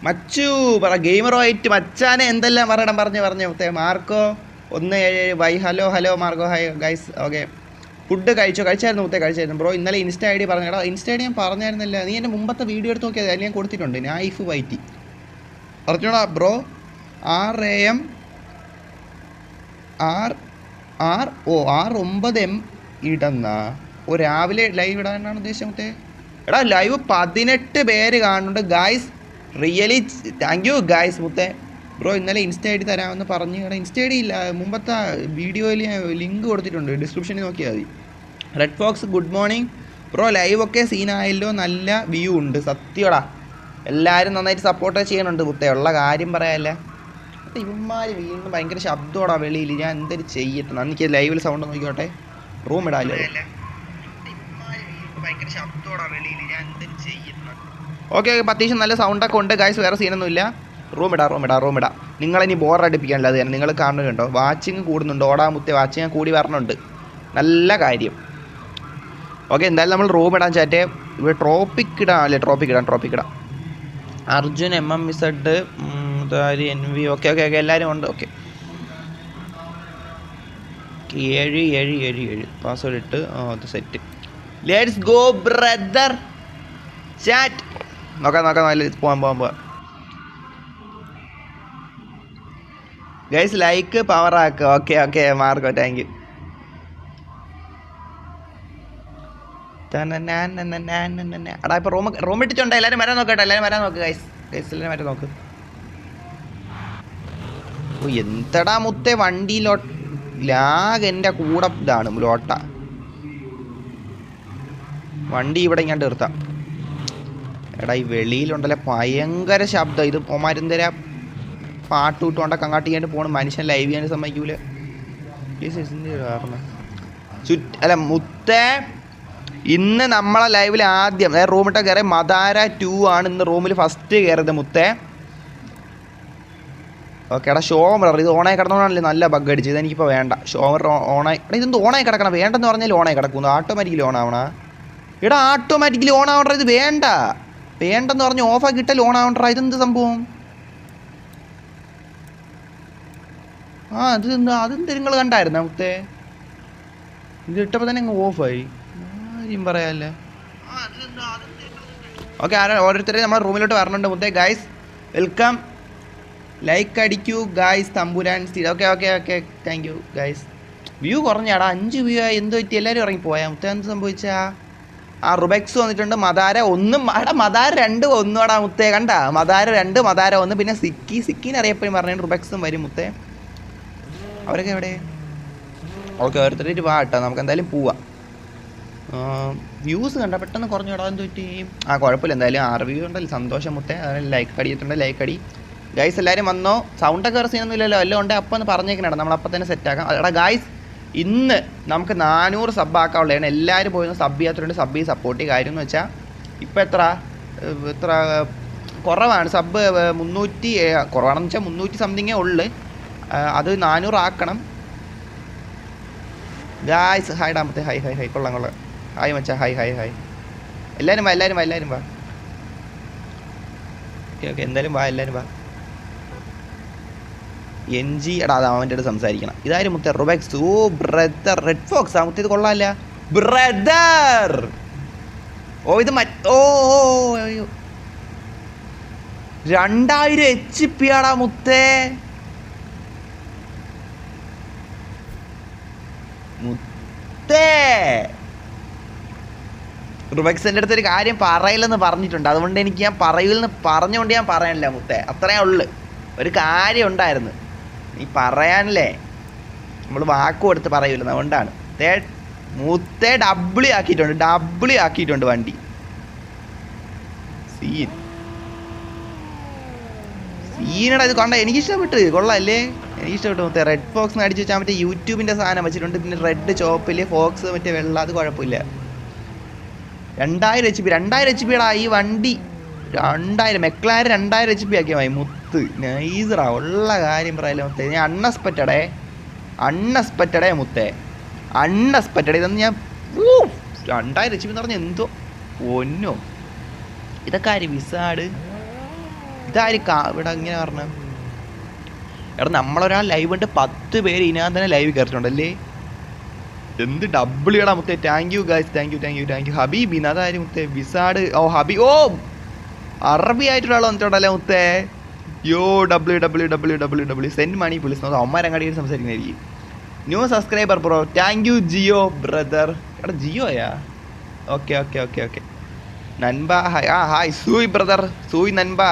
മച്ചു പറ ഗെയിമറോയിട്ട് മച്ചാനെ എന്തെല്ലാം പറയണം പറഞ്ഞു മുത്തേ. Marco 17 bye hello Marco hi guys. Okay food കഴിച്ചായിരുന്നു മുത്തേ? കഴിച്ചായിരുന്നു ബ്രോ. ഇന്നലെ ഇൻസ്റ്റ ഐ ഡി പറഞ്ഞടാ. ഇൻസ്റ്റ ഐ ഡി ഞാൻ പറഞ്ഞായിരുന്നില്ല. നീ എൻ്റെ മുമ്പത്തെ വീഡിയോ എടുത്ത് നോക്കിയത് അതിൽ ഞാൻ കൊടുത്തിട്ടുണ്ട്. നൈഫ് വൈറ്റി പറഞ്ഞോടാ ബ്രോ. RM R9M ഇടുന്ന രാവിലെ ലൈവ് ഇടാനാണ് ഉദ്ദേശം മുത്തേ. എടാ ലൈവ് 18 പേര് കാണുന്നുണ്ട് guys. Really thank you guys മുത്തേ. ബ്രോ ഇന്നലെ ഇൻസ്റ്റ ഐ ഡി തരാമെന്ന് പറഞ്ഞു. എടാ ഇൻസ്റ്റ ഐ ഡി ഇല്ല. മുമ്പത്തെ വീഡിയോയിൽ ഞാൻ ലിങ്ക് കൊടുത്തിട്ടുണ്ട്, ഡിസ്ക്രിപ്ഷനിൽ നോക്കിയാൽ മതി. Red fox good morning bro. ലൈവൊക്കെ സീനായല്ലോ, നല്ല വ്യൂ ഉണ്ട്. സത്യടാ എല്ലാവരും നന്നായിട്ട് സപ്പോർട്ട് ചെയ്യണുണ്ട് മുത്തേ. ഉള്ള കാര്യം പറയാല്ലേ. ഇവന്മാർ വീണ്ടും ഭയങ്കര ശബ്ദത്തോടാ വെളിയിൽ. ഞാൻ എന്തൊരു ചെയ്യട്ടെ. എനിക്ക് ലൈവിൽ സൗണ്ട് നോക്കിക്കോട്ടെ. റൂം ഇടാമല്ലോ. ഓക്കെ അത്യാവശ്യം നല്ല സൗണ്ടൊക്കെ ഉണ്ട് ഗൈസ്. വേറെ സീനൊന്നുമില്ല. റൂം ഇടാം. നിങ്ങളിനി ബോറടിപ്പിക്കാനില്ല. അത് തന്നെ നിങ്ങൾ കാണുന്നുണ്ടോ, വാച്ചിങ് കൂടുന്നുണ്ട്. ഓടാമുത്തേ വാച്ചിങ് കൂടി വരണുണ്ട്. നല്ല കാര്യം. ഓക്കെ എന്തായാലും നമ്മൾ റൂം ഇടാൻ ചാറ്റേ. ഇവിടെ ട്രോപ്പിക് ഇടാം. അർജുൻ MMZ NV ഓക്കെ എല്ലാവരും ഉണ്ട്. ഓക്കെ 7 പാസ്വേഡ് ഇട്ട് അത് set. Let's go brother chat. നോക്കാം നല്ല പോവാം ഗൈസ്. ലൈക്ക് പവർ ആക്കുക. Okay Marco thank you. എടാ ഇപ്പോൾ റൂം ഇട്ടിട്ടുണ്ട്. എല്ലാവരും വരാൻ നോക്കട്ടെ. ഗൈസ് എല്ലാവരും വരാൻ നോക്ക്. ഓ എന്തടാ മുത്തേ വണ്ടിയിലോ ലാഗ്. എൻ്റെ കൂടെ ഇതാണ് ലോട്ട. വണ്ടി ഇവിടെ ഇങ്ങോട്ട് നിർത്താം. എടാ ഈ വെളിയിലുണ്ടല്ലേ ഭയങ്കര ശബ്ദം. ഇത് പൊമാരെന്തരാ പാട്ട് വിട്ടുകൊണ്ടൊക്കെ അങ്ങോട്ട് ചെയ്യാണ്ട് പോകണം. മനുഷ്യൻ ലൈവ് ചെയ്യാൻ സമ്മതിക്കൂല. അല്ല മുത്തേ ഇന്ന് നമ്മളെ ലൈവിൽ ആദ്യം റൂമിട്ട് കയറിയ മദാര 2 ആണ് ഇന്ന് റൂമിൽ ഫസ്റ്റ് കയറിയത് മുത്തേ. ഓക്കെ എടാ ഷോമർ ഇത് ഓണായി കിടന്നോണല്ലേ നല്ല ബഗ് അടിച്ച്. ഇതെനിക്കിപ്പോൾ വേണ്ട. ഷോമർ ഓണായി. എടാ ഇതെന്ത് ഓണായി കിടക്കണം? വേണ്ടെന്ന് പറഞ്ഞാൽ ഓണായി കിടക്കുന്നു. ഓട്ടോമാറ്റിക്കലി ഓൺ ആവണ. എടാ ഓട്ടോമാറ്റിക്കലി ഓൺ ആവണ്ട. ഇത് വേണ്ടെന്ന് പറഞ്ഞ് ഓഫാക്കി ഇട്ടാൽ ഓൺ ആവണ്ട. ഇതെന്ത് സംഭവം? അതെന്ത് നിങ്ങൾ കണ്ടായിരുന്ന മുത്തേ? ഇത് ഇട്ടപ്പോൾ തന്നെ അങ്ങ് ഓഫായി. കാര്യം പറയാല്ലേ. ഓക്കെ ഓരോരുത്തരെയും നമ്മുടെ റൂമിലോട്ട് വരണുണ്ട് മുത്തേ. Guys welcome. ലൈക്ക് അടിക്കൂ ഗായ്സ്. തമ്പുരാൻ okay thank you guys. View കുറഞ്ഞാടാ. 5 വ്യൂ ആയി. എന്ത് പറ്റി? എല്ലാവരും ഇറങ്ങിപ്പോയാ മുത്തേ? എന്ത് സംഭവിച്ചാ? റുബെക്സ് വന്നിട്ടുണ്ട്. മദാര 1 മദാര 2 1 മുത്തേ. കണ്ട മദാര 2 മദാര 1. പിന്നെ സിക്കിന്ന് അറിയപ്പോഴും പറഞ്ഞു റുബെക്സും വരും മുത്തേ. അവരൊക്കെ എവിടെ? ഓക്കെ ഓരോരുത്തരായിട്ട് വാ കേട്ടോ. നമുക്ക് എന്തായാലും പോവാം. വ്യൂസ് കണ്ട പെട്ടെന്ന് കുറഞ്ഞോടാ. എന്ത് പറ്റി? കുഴപ്പമില്ല. എന്തായാലും 6 വ്യൂ ഉണ്ടല്ലോ. സന്തോഷം മുത്തേ. അതിന് ലൈക്ക് അടിയിട്ടുണ്ട്. ലൈക്ക് അടി ഗൈസ്. എല്ലാവരും വന്നോ? സൗണ്ടൊക്കെ വേറെ സീനൊന്നുമില്ലല്ലോ. എല്ലാം ഉണ്ട്. അപ്പം ഒന്ന് പറഞ്ഞേക്കണേടാ. നമ്മളപ്പം തന്നെ സെറ്റാക്കാം. എടാ ഗൈസ് ഇന്ന് നമുക്ക് 400 സബ് ആക്കാനുള്ളതാണ്. എല്ലാവരും പോയി സബ് ചെയ്യാത്തവരുണ്ട്. സബ് ചെയ്ത് സപ്പോർട്ട് ചെയ്യുക. കാര്യം എന്ന് വെച്ചാൽ ഇപ്പം എത്ര കുറവാണ് സബ്. 300 കുറവാണെന്ന് വെച്ചാൽ 300 സംതിങ്ങേ ഉള്ളു. അത് 400 ആക്കണം ഗായ്സ്. ഹായ് ഡാമത്തെ. ഹൈ കൊള്ളാം. ഹായ് മച്ചാ. ഹായ് എല്ലാവരും വാ. ഓക്കെ എന്തായാലും വാ. എല്ലാവരും വാ. NG എടാ അത് അവൻ്റെ അടുത്ത് സംസാരിക്കണം. ഇതാരും മുത്തേ റുബെക്സ്. ഓ ബ്രദർ റെഡ് ഫോക്സ് ആ മുത്തേ. ഇത് കൊള്ളാമല്ല ബ്രദർ. ഇത് 2000 HP ആടാ മുത്തേ. റുബെക്സിൻ്റെ അടുത്ത് ഒരു കാര്യം പറയില്ലെന്ന് പറഞ്ഞിട്ടുണ്ട്. അതുകൊണ്ട് ഞാൻ പറയൂലെന്ന് പറഞ്ഞുകൊണ്ട് ഞാൻ പറയാനില്ല മുത്തേ. അത്രയേ ഉള്ളു. ഒരു കാര്യം ഉണ്ടായിരുന്നു. നീ പറയാനല്ലേ നമ്മൾ വാക്ക് കൊടുത്ത് പറയൂല. അതുകൊണ്ടാണ് മുത്തേ ഡബിളി ആക്കിയിട്ടുണ്ട് വണ്ടി. സീനടാ ഇത് കണ്ട. എനിക്കിഷ്ടപ്പെട്ട്. കൊള്ളാല്ലേ? എനിക്കിഷ്ടപ്പെട്ടു മുത്തേ. റെഡ് ഫോക്സ് അടിച്ച് വെച്ചാൽ മറ്റേ യൂട്യൂബിൻ്റെ സാധനം വെച്ചിട്ടുണ്ട്. പിന്നെ റെഡ് ചോപ്പിൽ ഫോക്സ് മറ്റേ വെള്ള. അത് കുഴപ്പമില്ല. 2000 HP ടാ ഈ വണ്ടി. 2000 മെക്ലാരൻ 2000 HP ആക്കിയ മതി മുത്ത്. നൈസറാ. ഉള്ള കാര്യം പറയല്ലേ മുത്തേ. ഞാൻ അൺഎക്സ്പെക്റ്റഡേ മുത്തേ. ഇതൊന്നും ഞാൻ 2000 HP എന്ന് പറഞ്ഞാൽ എന്തോ പൊന്നോ. ഇതൊക്കെ ആര് വിസാഡ് ഇതാര് ഇവിടെ ഇങ്ങനെ പറഞ്ഞ എടാ നമ്മളൊരാൾ ലൈവ് ഉണ്ട് 10 പേര് ഇതിനകത്ത് തന്നെ ലൈവ് കയറിയിട്ടുണ്ടല്ലേ എന്ത് ഡബിൾ ഇടാ മുത്തേ thank you guys thank you ഹബീബിന് അതായത് മുത്തേ വിസാഡ് ഓ അറബി ആയിട്ടുള്ള ആൾ വന്നിട്ടുണ്ടല്ലേ മുത്തേ yo W send money please അമ്മരങ്ങാടി സംസാരിക്കുന്നതായിരിക്കും new subscriber bro thank you Jio brother എടാ ജിയോയാ ഓക്കെ നൻബ ഹായ് ഹായ് സൂയ് ബ്രദർ സൂയ് നൻബ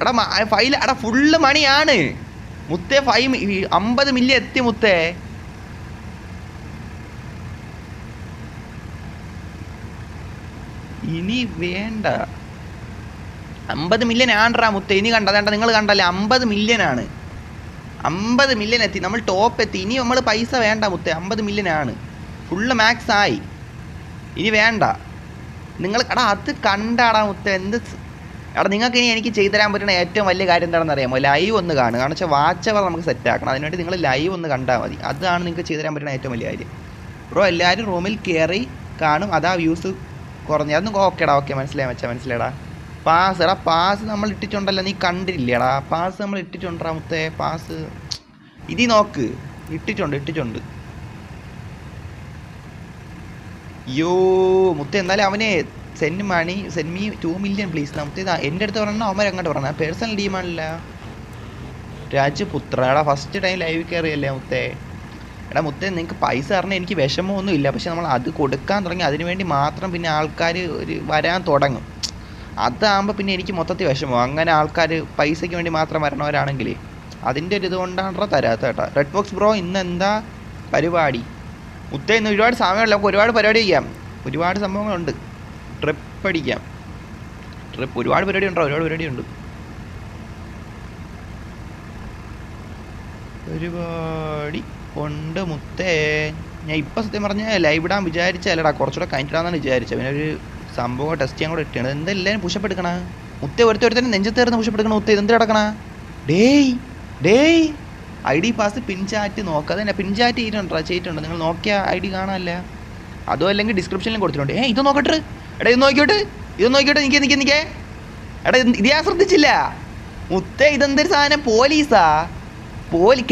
എടാ ഫൈൽ എടാ ഫുള്ള് മണിയാണ് മുത്തേ 50 മില്യൺ എത്തി മുത്തേ ഇനി വേണ്ട 50 മില്യൺ ആണ്ട്രാ മുത്തേ ഇനി കണ്ടതേണ്ട നിങ്ങൾ കണ്ടല്ലേ 50 മില്യൺ ആണ് 50 മില്യൺ എത്തി നമ്മൾ ടോപ്പ് എത്തി ഇനി നമ്മൾ പൈസ വേണ്ട മുത്തേ 50 മില്യൺ ആണ് ഫുള്ള് മാക്സ് ആയി ഇനി വേണ്ട നിങ്ങൾ എടാ അത് കണ്ടാടാ മുത്തേ എന്ത് എടാ നിങ്ങൾക്ക് ഇനി എനിക്ക് ചെയ്തു തരാൻ പറ്റുന്ന ഏറ്റവും വലിയ കാര്യം എന്താണെന്ന് അറിയാമോ ലൈവ് ഒന്ന് കാണുക കാരണം വെച്ചാൽ വാച്ച് അവർ നമുക്ക് സെറ്റ് ആക്കണം അതിനുവേണ്ടി നിങ്ങൾ ലൈവ് ഒന്ന് കണ്ടാൽ മതി അതാണ് നിങ്ങൾക്ക് ചെയ്തു തരാൻ പറ്റുന്ന ഏറ്റവും വലിയ കാര്യം ബ്രോ എല്ലാവരും റൂമിൽ കയറി കാണും അതാ വ്യൂസ് കുറഞ്ഞു അതൊന്നും ഓക്കെ മനസ്സിലായടാ പാസ് നമ്മൾ ഇട്ടിട്ടുണ്ടല്ലോ നീ കണ്ടില്ലേടാ പാസ് നമ്മൾ ഇട്ടിട്ടുണ്ടാ മുത്തേ പാസ് ഇതി നോക്ക് ഇട്ടിട്ടുണ്ട് യോ മുത്തേ എന്തായാലും അവനെ സെൻഡ് മീ 2 മില്യൺ പ്ലീസ് നമുക്ക് എൻ്റെ അടുത്ത് പറഞ്ഞാൽ അവന്മാർ അങ്ങോട്ട് പറഞ്ഞ പേഴ്സണൽ ഡീമാണല്ല രാജപുത്ര എടാ ഫസ്റ്റ് ടൈം ലൈവ് കയറിയല്ലേ മുത്തേ എടാ മുത്തേ നിങ്ങൾക്ക് പൈസ പറഞ്ഞാൽ എനിക്ക് വിഷമമൊന്നും ഇല്ല പക്ഷെ നമ്മൾ അത് കൊടുക്കാൻ തുടങ്ങി അതിനു വേണ്ടി മാത്രം പിന്നെ ആൾക്കാർ വരാൻ തുടങ്ങും അതാകുമ്പോൾ പിന്നെ എനിക്ക് മൊത്തത്തിൽ വിഷമം അങ്ങനെ ആൾക്കാർ പൈസയ്ക്ക് വേണ്ടി മാത്രം വരണവരാണെങ്കിൽ അതിൻ്റെ ഒരു ഇതുകൊണ്ടാണ് തരാത്ത കേട്ടോ റെഡ് ബോക്സ് ബ്രോ ഇന്ന് എന്താ പരിപാടി മുത്തേ ഇന്ന് ഒരുപാട് സമയമുള്ള നമുക്ക് ഒരുപാട് പരിപാടി ചെയ്യാം ഒരുപാട് സംഭവങ്ങളുണ്ട് ട്രിപ്പ് അടിക്കാം ഒരുപാട് പരിപാടി ഉണ്ട് മുത്തേ ഞാൻ ഇപ്പം സത്യം പറഞ്ഞാൽ ലൈവ് ഇടാൻ വിചാരിച്ചല്ലടാ കുറച്ചുകൂടെ കഴിഞ്ഞിട്ടാണെന്നാണ് വിചാരിച്ചത് പിന്നെ ഒരു സംഭവം ടെസ്റ്റ് ചെയ്യാൻ കൂടെ ഇട്ടാണ് എന്തെല്ലാവരും പുഷപ്പ് എടുക്കണ മുത്തേ ഒരുത്തന്നെ നെഞ്ചത്തേർന്ന് പുഷപ്പ് എടുക്കണ മുത്തേ ഇതെന്ത് കിടക്കണ ഡേയ് ID പാസ് പിൻചാറ്റ് നോക്കാതെ തന്നെ പിൻചാറ്റ് ചെയ്തിട്ടുണ്ട് നിങ്ങൾ നോക്കിയ ID കാണാനല്ല അതോ അല്ലെങ്കിൽ ഡിസ്ക്രിപ്ഷനിലും കൊടുത്തിട്ടുണ്ട് ഇത് നോക്കട്ടെ എടാ ഇത് നോക്കിയോട്ടെ നിൽക്കേ എടാ ഇത് ഞാൻ ശ്രദ്ധിച്ചില്ല മുത്തേ ഇതെന്തൊരു സാധനം പോലീസാ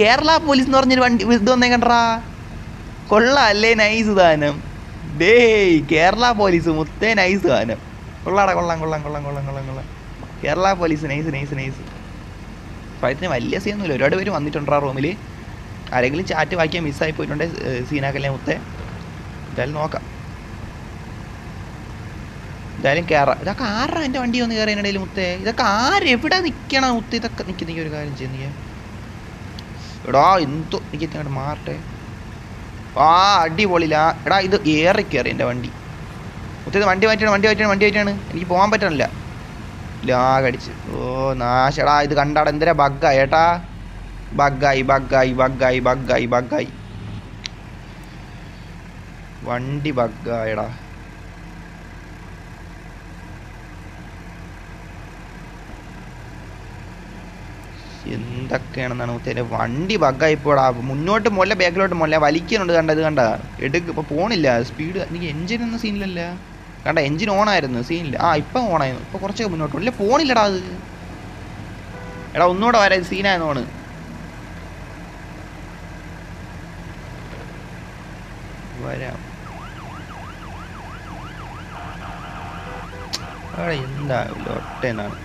കേരള പോലീസ് എന്ന് പറഞ്ഞൊരു വണ്ടി ഇത് വന്നേ കണ്ടാ കൊള്ളാം അല്ലേ നൈസ് സാധനം കേരള പോലീസ് മുത്തേ നൈസ് സാധനം കൊള്ളാം കേരള പോലീസ് നൈസ് ഫൈറ്റിന് വലിയ സീനൊന്നുമില്ല ഒരുപാട് പേര് വന്നിട്ടുണ്ടാ റൂമിൽ ആരെങ്കിലും ചാറ്റ് വായിക്കാൻ മിസ്സായി പോയിട്ടുണ്ട് സീനാക്കല്ലേ മുത്തേ എന്തായാലും നോക്കാം എന്തായാലും കയറാം ഇതൊക്കെ ആരാ എൻ്റെ വണ്ടി ഒന്ന് കയറിയതിനിടയിൽ മുത്തേ ഇതൊക്കെ എവിടെ നിൽക്കണം മുത്തേ ഇതൊക്കെ നിൽക്കുന്ന ഒരു കാര്യം ചെയ്യുന്ന എടാ എന്തോ എനിക്ക് മാറട്ടെ അടിപൊളിയില്ല എടാ ഇത് കയറി എൻ്റെ വണ്ടി മുത്തേ ഇത് വണ്ടി മാറ്റിയാണ് എനിക്ക് പോകാൻ പറ്റണില്ല ലാഗടിച്ച് നാശടാ ഇത് കണ്ടാടാ എന്തിനാ ബഗ്ഗായി ഏട്ടാ ബഗ്ഗായി വണ്ടി ബഗ്ഗായടാ എന്തൊക്കെയാണെന്നാണ് മുത്തേനെ വണ്ടി ബഗ്ഗായി പോടാ മുന്നോട്ട് മോല്ല ബാക്കിലോട്ട് മോല്ല വലിക്കുന്നുണ്ട് ഇത് കണ്ട ഇപ്പോൾ പോണില്ല സ്പീഡ് എനിക്ക് എൻജിനൊന്നും സീനിലല്ല കണ്ട എൻജിൻ ഓണായിരുന്നു സീനില്ല ഇപ്പം ഓണായിരുന്നു ഇപ്പോൾ കുറച്ചൊക്കെ മുന്നോട്ട് ഇല്ല പോണില്ലടാ അത് എടാ ഒന്നുകൂടെ വരാം സീനായെന്നോണ് വരാം എന്താ ഒട്ടേന്നാണ്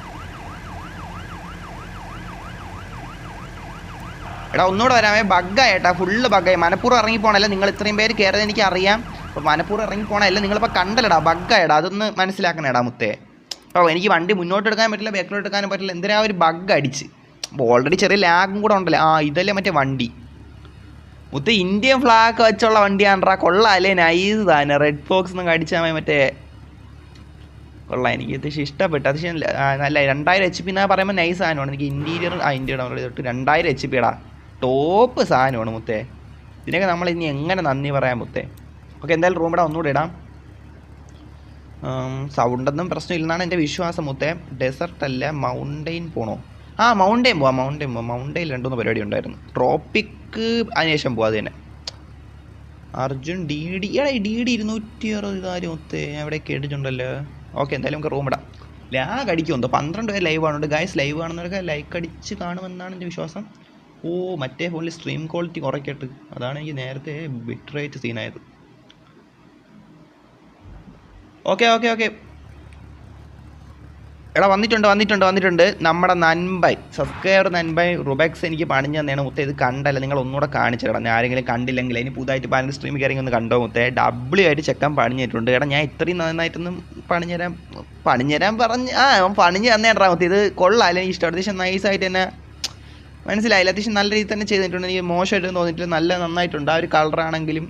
എടാ ഒന്നുകൂടെ വരാമേ ബഗ്ഗായിട്ടാ ഫുള്ള് ബഗ്ഗായി മനപ്പൂർവ്വം ഇറങ്ങിപ്പോണല്ല നിങ്ങൾ ഇത്രയും പേര് കയറിയത് എനിക്ക് അറിയാം അപ്പോൾ മനപ്പൂർവ്വം ഇറങ്ങിപ്പോണല്ല നിങ്ങളിപ്പോൾ കണ്ടല്ലടാ ബഗ്ഗായിടാ അതൊന്ന് മനസ്സിലാക്കണേടാ മുത്തേ അപ്പോൾ എനിക്ക് വണ്ടി മുന്നോട്ട് എടുക്കാൻ പറ്റില്ല ബാക്കിലോട്ട് എടുക്കാനും പറ്റില്ല എന്തിനാ ഒരു ബഗ് അടിച്ച് അപ്പോൾ ഓൾറെഡി ചെറിയ ലാഗും കൂടെ ഉണ്ടല്ലോ ഇതല്ലേ മറ്റേ വണ്ടി മുത്തേ ഇന്ത്യൻ ഫ്ലാഗ് വെച്ചുള്ള വണ്ടിയാണ്ട്രാ കൊള്ളാം അല്ലേ നൈസ് തന്നെ റെഡ് ഫോക്സ് ഒന്നും കടിച്ചാൽ മറ്റേ കൊള്ളാം എനിക്ക് അത്യാവശ്യം ഇഷ്ടപ്പെട്ടു അത്യാവശ്യം നല്ല 2000 HP എന്നാ പറയുമ്പോൾ നൈസ് സാധനമാണ് എനിക്ക് ഇൻറ്റീരിയർ ഡൗൺലോഡ് ചെയ്തിട്ട് 2000 HP ഇടാ ടോപ്പ് സാധനമാണ് മുത്തേ ഇതിനൊക്കെ നമ്മൾ ഇനി എങ്ങനെ നന്ദി പറയാം മുത്തേ ഓക്കെ എന്തായാലും റൂമിടെ ഒന്നുകൂടെ ഇടാം സൗണ്ടൊന്നും പ്രശ്നമില്ലെന്നാണ് എൻ്റെ വിശ്വാസം മുത്തേ ഡെസർട്ട് അല്ല മൗണ്ടെയിൻ പോണോ മൗണ്ടെയിൻ പോവാം മൗണ്ടെയിൻ 2-3 പരിപാടി ഉണ്ടായിരുന്നു ട്രോപ്പിക്ക് അതിനുശേഷം പോവാം അത് തന്നെ അർജുൻ DD 260 മുത്തേ എവിടെ കേട്ടിട്ടുണ്ടല്ലോ ഓക്കെ, എന്തായാലും നമുക്ക് റൂം ഇടാം. ലാഗ് അടിക്കുമെന്തോ, 12 പേര് ലൈവ് ആണുണ്ട് ഗൈസ്. ലൈവ് കാണുന്നവരൊക്കെ ലൈക്ക് അടിച്ച് കാണുമെന്നാണ് എൻ്റെ വിശ്വാസം. ഓ, മറ്റേ ഫോണിൽ സ്ട്രീം ക്വാളിറ്റി കുറയ്ക്കട്ട്, അതാണ് എനിക്ക് നേരത്തെ ബിറ്റ് റേറ്റ് സീനായത്. ഓക്കെ ഓക്കെ ഓക്കെ, എടാ വന്നിട്ടുണ്ട് നമ്മുടെ നൻപൈ സബ്സ്ക്രൈബർ നൻപൈ റുബെക്സ് എനിക്ക് പണിഞ്ഞു തന്നെയാണ് മുത്തേ. ഇത് കണ്ടല്ല, നിങ്ങൾ ഒന്നുകൂടെ കാണിച്ചു കേടാ. ഞാൻ ആരെങ്കിലും കണ്ടില്ലെങ്കിൽ അതിന് പുതുതായിട്ട് പാരൻ്റ് സ്ട്രീം കയറി ഒന്ന് കണ്ടോ മുത്തേ. ഡബ്ല്യൂ ആയിട്ട് ചെക്കൻ പണിഞ്ഞിട്ടുണ്ട്. എടാ ഞാൻ ഇത്രയും നന്നായിട്ടൊന്നും പണിഞ്ഞുതരാൻ പണിഞ്ഞ് തന്നേടാ മുത്തേ. ഇത് കൊള്ളാം, എനിക്ക് ഇഷ്ടം. അത്യാവശ്യം നൈസായിട്ട് തന്നെ മനസ്സിലായില്ല, അത്യാവശ്യം നല്ല രീതിയിൽ തന്നെ ചെയ്തിട്ടുണ്ട്. എനിക്ക് മോശമായിട്ട് തോന്നിയിട്ടില്ല, നന്നായിട്ടുണ്ട്. ആ ഒരു കളറാണെങ്കിലും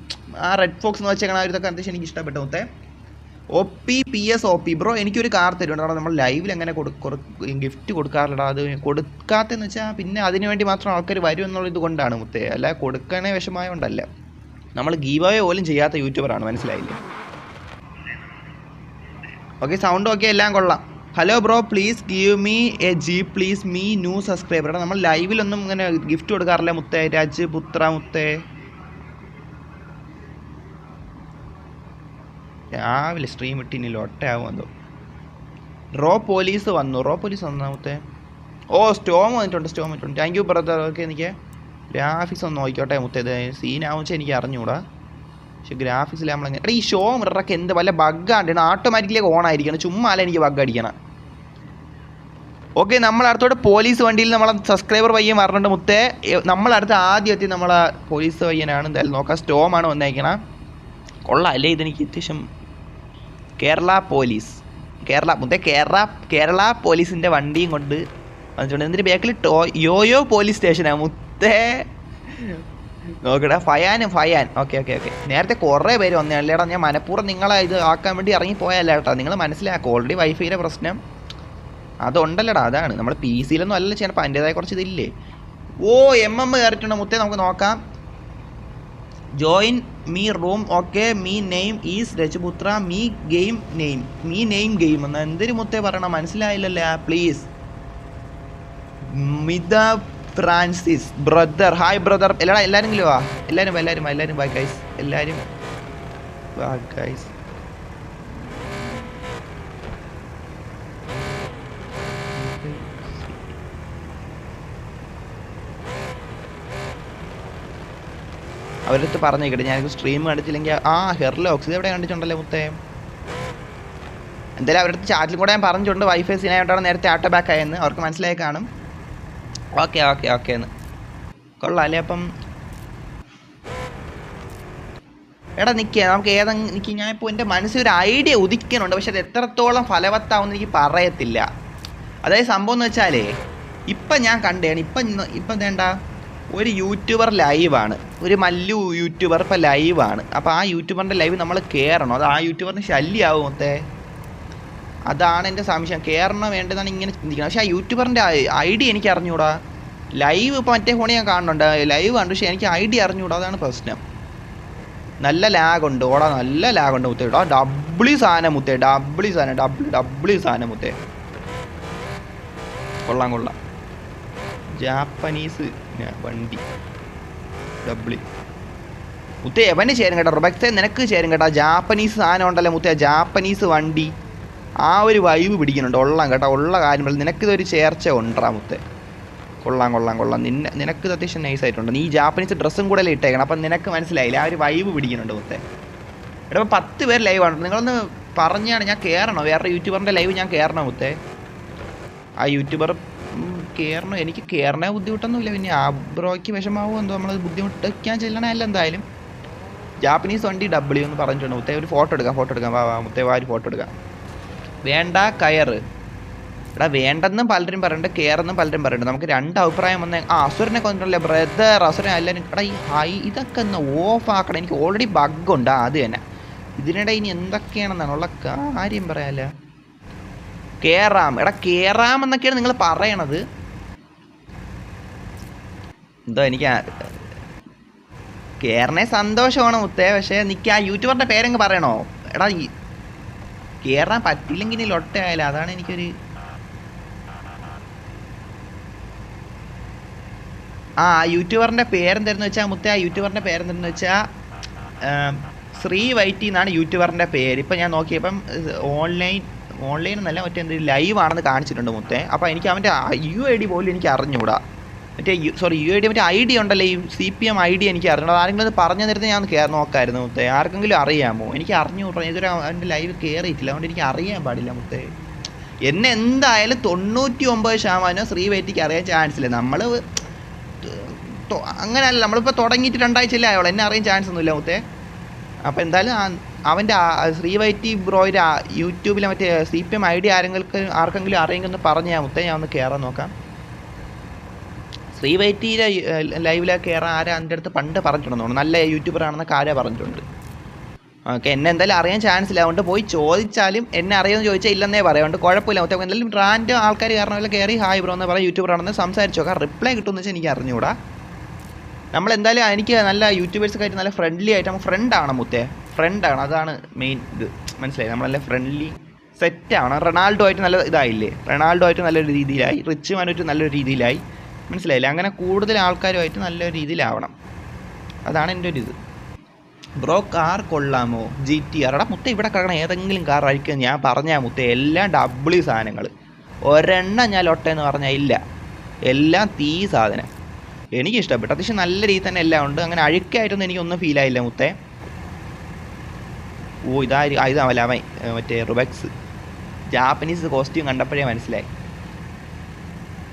ആ റെഡ് ഫോക്സ് എന്ന് വെച്ചേക്കണ ആ ഒരു ഇതൊക്കെ അത്യാവശ്യം എനിക്ക് ഇഷ്ടപ്പെട്ടു മുത്തേ. OP ബ്രോ, എനിക്കൊരു കാർ തരുന്നുണ്ട്. കാരണം നമ്മൾ ലൈവിൽ അങ്ങനെ ഗിഫ്റ്റ് കൊടുക്കാറില്ല. അത് കൊടുക്കാത്തെന്ന് വെച്ചാൽ പിന്നെ അതിന് വേണ്ടി മാത്രം ആൾക്കാർ വരും എന്നുള്ളത് കൊണ്ടാണ് മുത്തേ, അല്ല കൊടുക്കണേ വിഷമമായോണ്ടല്ല. നമ്മൾ ഗീവ് അവേ പോലും ചെയ്യാത്ത യൂട്യൂബറാണ്, മനസ്സിലായില്ലേ? ഓക്കെ, സൗണ്ട് ഓക്കെ, എല്ലാം കൊള്ളാം. Hello bro, please give me A G please me new subscriber. നമ്മൾ ലൈവിലൊന്നും ഇങ്ങനെ ഗിഫ്റ്റ് കൊടുക്കാറില്ല മുത്തേ. രാജ് പുത്ര മുത്തേ, രാവിലെ സ്ട്രീം ഇട്ടിനില്ല, ഒട്ടയാവുമെന്തോ. റോ പോലീസ് വന്നാമത്തെ. ഓ, സ്റ്റോം വന്നിട്ടുണ്ട്. Thank you brother. ഓക്കെ, എനിക്ക് ഗ്രാഫിക്സ് ഒന്ന് നോക്കിക്കോട്ടെ മുത്തേ. ഇത് സീനാവും വെച്ചാൽ എനിക്ക് അറിഞ്ഞൂടാ, പക്ഷെ ഗ്രാഫിക്സിൽ നമ്മളെങ്ങനെ. എടാ ഈ ഷോ മിററൊക്കെ എന്ത് വല്ല ബഗ്ഗാണ്ട് ഓട്ടോമാറ്റിക്കലി ഓൺ ആയിരിക്കണം, ചുമ്മാ അല്ല എനിക്ക് ബഗ് അടിക്കണം. ഓക്കെ, നമ്മളടുത്തോട്ട് പോലീസ് വണ്ടിയിൽ നമ്മളെ സബ്സ്ക്രൈബർ പയ്യൻ പറഞ്ഞിട്ടുണ്ട് മുത്തേ. നമ്മളടുത്ത് ആദ്യം എത്തി നമ്മളെ പോലീസ് പയ്യനാണ്. എന്തായാലും നോക്കാം, സ്റ്റോമാണ് വന്നേക്കണം. കൊള്ളാം അല്ലേ, ഇതെനിക്ക് അത്യാവശ്യം. കേരള പോലീസിൻ്റെ വണ്ടിയും കൊണ്ട് വന്നിട്ടുണ്ട്. എന്നിട്ട് ബാക്കിൽ യോയോ പോലീസ് സ്റ്റേഷനാണ് മുത്തേ. നോക്കടാ, ഫയാൻ. ഓക്കെ, നേരത്തെ കുറേ പേര് വന്നേടാ. ഞാൻ മനഃപൂർവ്വം നിങ്ങളെ ഇത് ആക്കാൻ വേണ്ടി ഇറങ്ങിപ്പോയല്ല കേട്ടോ. നിങ്ങൾ മനസ്സിലാക്കുക, ഓൾറെഡി വൈഫൈയുടെ പ്രശ്നം അതുണ്ടല്ലടാ. അതാണ് നമ്മൾ PC അല്ലല്ലോ ചെയ്യണം, അപ്പം അതിൻ്റെതായ കുറച്ച് ഇതില്ലേ. ഓ, MM കയറിയിട്ടുണ്ട് മുത്തേ, നമുക്ക് നോക്കാം. Join me room. Okay, me name is Rajaputra. Me name game എന്ന് എന്തൊരു മുത്തേ പറയണം, മനസ്സിലായില്ലല്ലേ? പ്ലീസ്. മിത ഫ്രാൻസിസ് ബ്രദർ, ഹായ് ബ്രദർ. എല്ലാവരും വാ, എല്ലാവരും ബൈ ഗൈസ്, എല്ലാവരും വാ ഗൈസ്. അവരടുത്ത് പറഞ്ഞേക്കട്ടെ, ഞാനൊരു സ്ട്രീം കണ്ടിട്ടില്ലെങ്കിൽ. ഹെർലോക്സ് ഇത് എവിടെ കണ്ടിട്ടുണ്ടല്ലോ മുത്തേ. എന്തായാലും അവരുടെ ചാറ്റിൽ കൂടെ ഞാൻ പറഞ്ഞിട്ടുണ്ട് വൈഫൈ സീനായിട്ടാണ് നേരത്തെ ആട്ടോ ബാക്ക് ആയെന്ന്, അവർക്ക് മനസ്സിലായി കാണും. ഓക്കെ എന്ന് കൊള്ളാം അല്ലേ? അപ്പം എടാ നമുക്ക് എനിക്ക് ഞാനിപ്പോൾ എൻ്റെ മനസ്സിൽ ഒരു ഐഡിയ ഉദിക്കുന്നുണ്ട്, പക്ഷെ അത് എത്രത്തോളം ഫലവത്താവുമെന്ന് എനിക്ക് പറയത്തില്ല. അതായത് സംഭവം എന്ന് വെച്ചാലേ, ഇപ്പം ഞാൻ കണ്ടതാണ്, ഇപ്പം വേണ്ട ഒരു യൂട്യൂബർ ലൈവാണ്, ഒരു മല്ലു യൂട്യൂബർ ഇപ്പം ലൈവാണ്. അപ്പോൾ ആ യൂട്യൂബറിൻ്റെ ലൈവ് നമ്മൾ കയറണം, അത് ആ യൂട്യൂബറിന് ശല്യമാവും മൊത്തേ. അതാണ് എൻ്റെ സംശയം, കയറണോ വേണ്ടതാണ് ഇങ്ങനെ ചിന്തിക്കണം. പക്ഷേ ആ യൂട്യൂബറിൻ്റെ ഐഡിയ എനിക്ക് അറിഞ്ഞൂടാ. ലൈവ് ഇപ്പോൾ മറ്റേ ഫോണിൽ ഞാൻ കാണുന്നുണ്ട്, ലൈവ് കണ്ടു, പക്ഷേ എനിക്ക് ഐഡിയ അറിഞ്ഞൂടാ, അതാണ് പ്രശ്നം. നല്ല ലാഗുണ്ട് മുത്തേ. ഡബ്ല്യൂ സാധനം മുത്തേ, ഡബ്ല്യൂ സാധനം മുത്തേ. കൊള്ളാം ജാപ്പനീസ് വണ്ടി ഡബ്ല്യൂ മുത്തേ. എവന് ചേരും കേട്ടോ, റുബക്സേ നിനക്ക് ചേരും കേട്ടോ. ജാപ്പനീസ് സാധനം ഉണ്ടല്ലോ മുത്തേ, ജാപ്പനീസ് വണ്ടി, ആ ഒരു വൈബ് പിടിക്കുന്നുണ്ട്. കേട്ടോ, ഉള്ള കാര്യം പറയും. നിനക്കിതൊരു ചേർച്ച ഉണ്ടാ മുത്തേ. കൊള്ളാം. നിനക്ക് അത്യാവശ്യം നൈസായിട്ടുണ്ട്. നീ ജാപ്പനീസ് ഡ്രസ്സും കൂടെ അല്ലേ ഇട്ടേക്കണം, അപ്പം നിനക്ക് മനസ്സിലായില്ല, ആ ഒരു വൈബ് പിടിക്കുന്നുണ്ട് മുത്തേ. എടാ 10 പേര് ലൈവാണ്, നിങ്ങളൊന്ന് പറഞ്ഞാണ് ഞാൻ കയറണോ? വേറെ യൂട്യൂബറിൻ്റെ ലൈവ് ഞാൻ കയറണോ മുത്തേ? ആ യൂട്യൂബർ കയറണോ? എനിക്ക് കയറണ ബുദ്ധിമുട്ടൊന്നുമില്ല, പിന്നെ ആ ബ്രോയ്ക്ക് വിഷമാവും എന്തോ, നമ്മൾ ബുദ്ധിമുട്ടൊക്കെ ചെല്ലണമല്ല. എന്തായാലും ജാപ്പനീസ് വണ്ടി ഡബ്ല്യൂ എന്ന് പറഞ്ഞിട്ടുണ്ട് മുത്തേ. ഒരു ഫോട്ടോ എടുക്കാം വാ മുത്തേ, ഒരു ഫോട്ടോ എടുക്കാം. വേണ്ട കയറ്. എടാ വേണ്ടെന്നും പലരും പറയുന്നുണ്ട്, കയറെന്നും പലരും പറയുന്നുണ്ട്. നമുക്ക് 2 അഭിപ്രായം വന്നേ. അസുരനെ കൊന്നിട്ടുണ്ടല്ലേ ബ്രദർ, അസുരൻ എല്ലാവരും. എടാ ഈ ഇതൊക്കെ ഒന്ന് ഓഫ് ആക്കണം, എനിക്ക് ഓൾറെഡി ബഗ്ഗുണ്ട്. അത് തന്നെ, ഇതിനിടെ ഇനി എന്തൊക്കെയാണെന്നാണുള്ള കാര്യം പറയാമല്ലോ. കയറാം എന്നൊക്കെയാണ് നിങ്ങൾ പറയണത്. എന്തോ എനിക്ക് കയറണേ സന്തോഷമാണ് മുത്തേ, പക്ഷേ നിൽക്ക് ആ യൂട്യൂബറിൻ്റെ പേരങ്ങ് പറയണോ? എടാ കയറാൻ പറ്റില്ലെങ്കിൽ ഇനി ലൊട്ടയായാലും, അതാണ് എനിക്കൊരു. യൂട്യൂബറിൻ്റെ പേരെന്തായിരുന്നു വെച്ചാൽ മുത്തേ, ആ യൂട്യൂബറിൻ്റെ പേരെന്തായിരുന്നു വെച്ചാൽ ശ്രീ വൈറ്റി എന്നാണ് യൂട്യൂബറിൻ്റെ പേര്. ഇപ്പം ഞാൻ നോക്കിയപ്പം ഓൺലൈൻ ഓൺലൈൻ എന്നല്ല മറ്റേ എന്തെങ്കിലും ലൈവ് ആണെന്ന് കാണിച്ചിട്ടുണ്ട് മുത്തേ. അപ്പോൾ എനിക്ക് അവൻ്റെ UID പോലും എനിക്ക് അറിഞ്ഞുകൂടാ. മറ്റേ UID മറ്റേ ID ഉണ്ടല്ലോ, ഈ CPM ID എനിക്ക് അറിഞ്ഞൂടാ. ആരെങ്കിലും അത് പറഞ്ഞു തരുന്നത് ഞാൻ നോക്കായിരുന്നു മുത്തേ. ആർക്കെങ്കിലും അറിയാമോ? എനിക്ക് അറിഞ്ഞുകൂടാ. ഇതൊരു അവൻ്റെ ലൈവ് കയറിയിട്ടില്ല, അതുകൊണ്ട് എനിക്ക് അറിയാൻ പാടില്ല മുത്തേ. എന്നെ എന്തായാലും 99% ശ്രീവൈറ്റിക്ക് അറിയാൻ ചാൻസ് ഇല്ല. നമ്മൾ അങ്ങനെയല്ല, നമ്മളിപ്പോൾ തുടങ്ങിയിട്ട് 2 ആഴ്ചയല്ലേ ആയോളൂ, എന്നെ അറിയാൻ ചാൻസ് ഒന്നുമില്ല മുത്തേ. അപ്പോൾ എന്തായാലും അവൻ്റെ ശ്രീവൈറ്റി ബ്രോയുടെ യൂട്യൂബിലെ മറ്റേ CPM ID ആർക്കെങ്കിലും അറിയെങ്കിൽ പറഞ്ഞ് ഞാൻ മുത്തേ, ഞാൻ ഒന്ന് കയറാൻ നോക്കാം. ശ്രീവൈറ്റിയിലെ ലൈവിലേക്ക് കയറാൻ ആരാ എൻ്റെ അടുത്ത് പണ്ട് പറഞ്ഞിട്ടുണ്ടെന്ന് തോന്നുന്നു, നല്ല യൂട്യൂബറാണെന്നൊക്കെ ആരാ പറഞ്ഞിട്ടുണ്ട്. ഓക്കെ, എന്നെ എന്തായാലും അറിയാൻ ചാൻസ് ഇല്ല, അതുകൊണ്ട് പോയി ചോദിച്ചാലും എന്നെ അറിയാമെന്ന് ചോദിച്ചാൽ ഇല്ലെന്നേ പറയാം. അതുകൊണ്ട് കുഴപ്പമില്ല മുത്തേ. എന്തായാലും റാൻഡം ആൾക്കാർ കാരണമല്ല കയറി ഹായ് ബ്രോ എന്ന് പറയാം, യൂട്യൂബറാണെന്ന് സംസാരിച്ചു നോക്കാം. റിപ്ലൈ കിട്ടുമെന്ന് വെച്ചാൽ എനിക്ക് അറിഞ്ഞുകൂടാ. നമ്മളെന്തായാലും എനിക്ക് നല്ല യൂട്യൂബേഴ്സൊക്കെ ആയിട്ട് നല്ല ഫ്രണ്ട്ലി ആയിട്ട് നമ്മൾ ഫ്രണ്ടാണ് മുത്തേ, ഫ്രണ്ടാണ്, അതാണ് മെയിൻ ഇത്. മനസ്സിലായി? നമ്മളല്ല ഫ്രണ്ട്ലി സെറ്റാണ്. റൊണാൾഡോ ആയിട്ട് നല്ല ഇതായില്ലേ, റൊണാൾഡോ ആയിട്ട് നല്ലൊരു രീതിയിലായി, റിച്ച് മാനായിട്ട് നല്ലൊരു രീതിയിലായി. മനസ്സിലായില്ലേ? അങ്ങനെ കൂടുതൽ ആൾക്കാരുമായിട്ട് നല്ലൊരു രീതിയിലാവണം, അതാണ് എൻ്റെ ഒരു ഇത്. ബ്രോ കാർ കൊള്ളാമോ? GTR. എടാ മുത്തേ, ഇവിടെ കിടക്കണം ഏതെങ്കിലും കാർ അഴിക്കുക ഞാൻ പറഞ്ഞാൽ മുത്തേ, എല്ലാം W സാധനങ്ങൾ. ഒരെണ്ണം ഞാൻ ലൊട്ടേന്ന് പറഞ്ഞാൽ ഇല്ല, എല്ലാം തീ സാധനം. എനിക്കിഷ്ടപ്പെട്ടു, അത്യാവശ്യം നല്ല രീതിയിൽ തന്നെ എല്ലാം ഉണ്ട്. അങ്ങനെ അഴുക്കായിട്ടൊന്നും എനിക്കൊന്നും ഫീലായില്ല മുത്തേ. ഓ ഇതാവല്ല അവൻ മറ്റേ റുബക്സ് ജാപ്പനീസ് കോസ്റ്റ്യൂം കണ്ടപ്പോഴേ മനസ്സിലായി.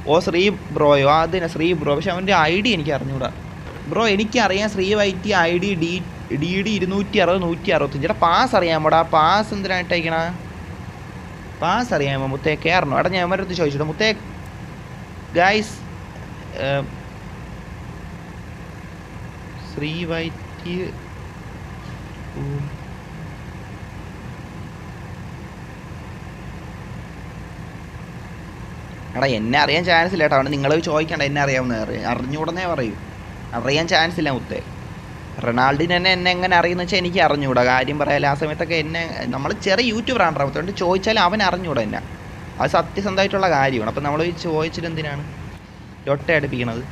ഓ ശ്രീ ബ്രോയോ, അതിനെ ശ്രീ ബ്രോ. പക്ഷെ അവൻ്റെ ID എനിക്ക് അറിഞ്ഞൂടാ ബ്രോ. എനിക്കറിയാം ശ്രീവൈറ്റി ID DD 260 165. ചേട്ടാ പാസ് അറിയാമോടാ? പാസ് എന്തിനായിട്ടയക്കണ? പാസ് അറിയാമോ മുത്തേ? കയറണോ? എടാ ഞാൻ അവരുടെ അടുത്ത് ചോദിച്ചിട്ട് മുത്തേ. ഗൈസ് ശ്രീവൈറ്റി എടാ എന്നെ അറിയാൻ ചാൻസ് ഇല്ല കേട്ടോ, അതുകൊണ്ട് നിങ്ങൾ ചോദിക്കണ്ട എന്നെ അറിയാവുന്ന. അറിഞ്ഞുകൂടെന്നേ പറയൂ, അറിയാൻ ചാൻസ് ഇല്ല മുത്തേ. റൊണാൾഡിന് എന്നെ എങ്ങനെ അറിയുമെന്ന് വെച്ചാൽ എനിക്ക് അറിഞ്ഞുകൂടാ, കാര്യം പറയാല്ല. ആ സമയത്തൊക്കെ എന്നെ നമ്മൾ ചെറിയ യൂട്യൂബറാണ് അതുകൊണ്ട് ചോദിച്ചാൽ അവൻ അറിഞ്ഞുകൂടാ എന്നെ, അത് സത്യസന്ധമായിട്ടുള്ള കാര്യമാണ്. അപ്പം നമ്മൾ ചോദിച്ചിട്ട് എന്തിനാണ് ലൊട്ട അടുപ്പിക്കണത്?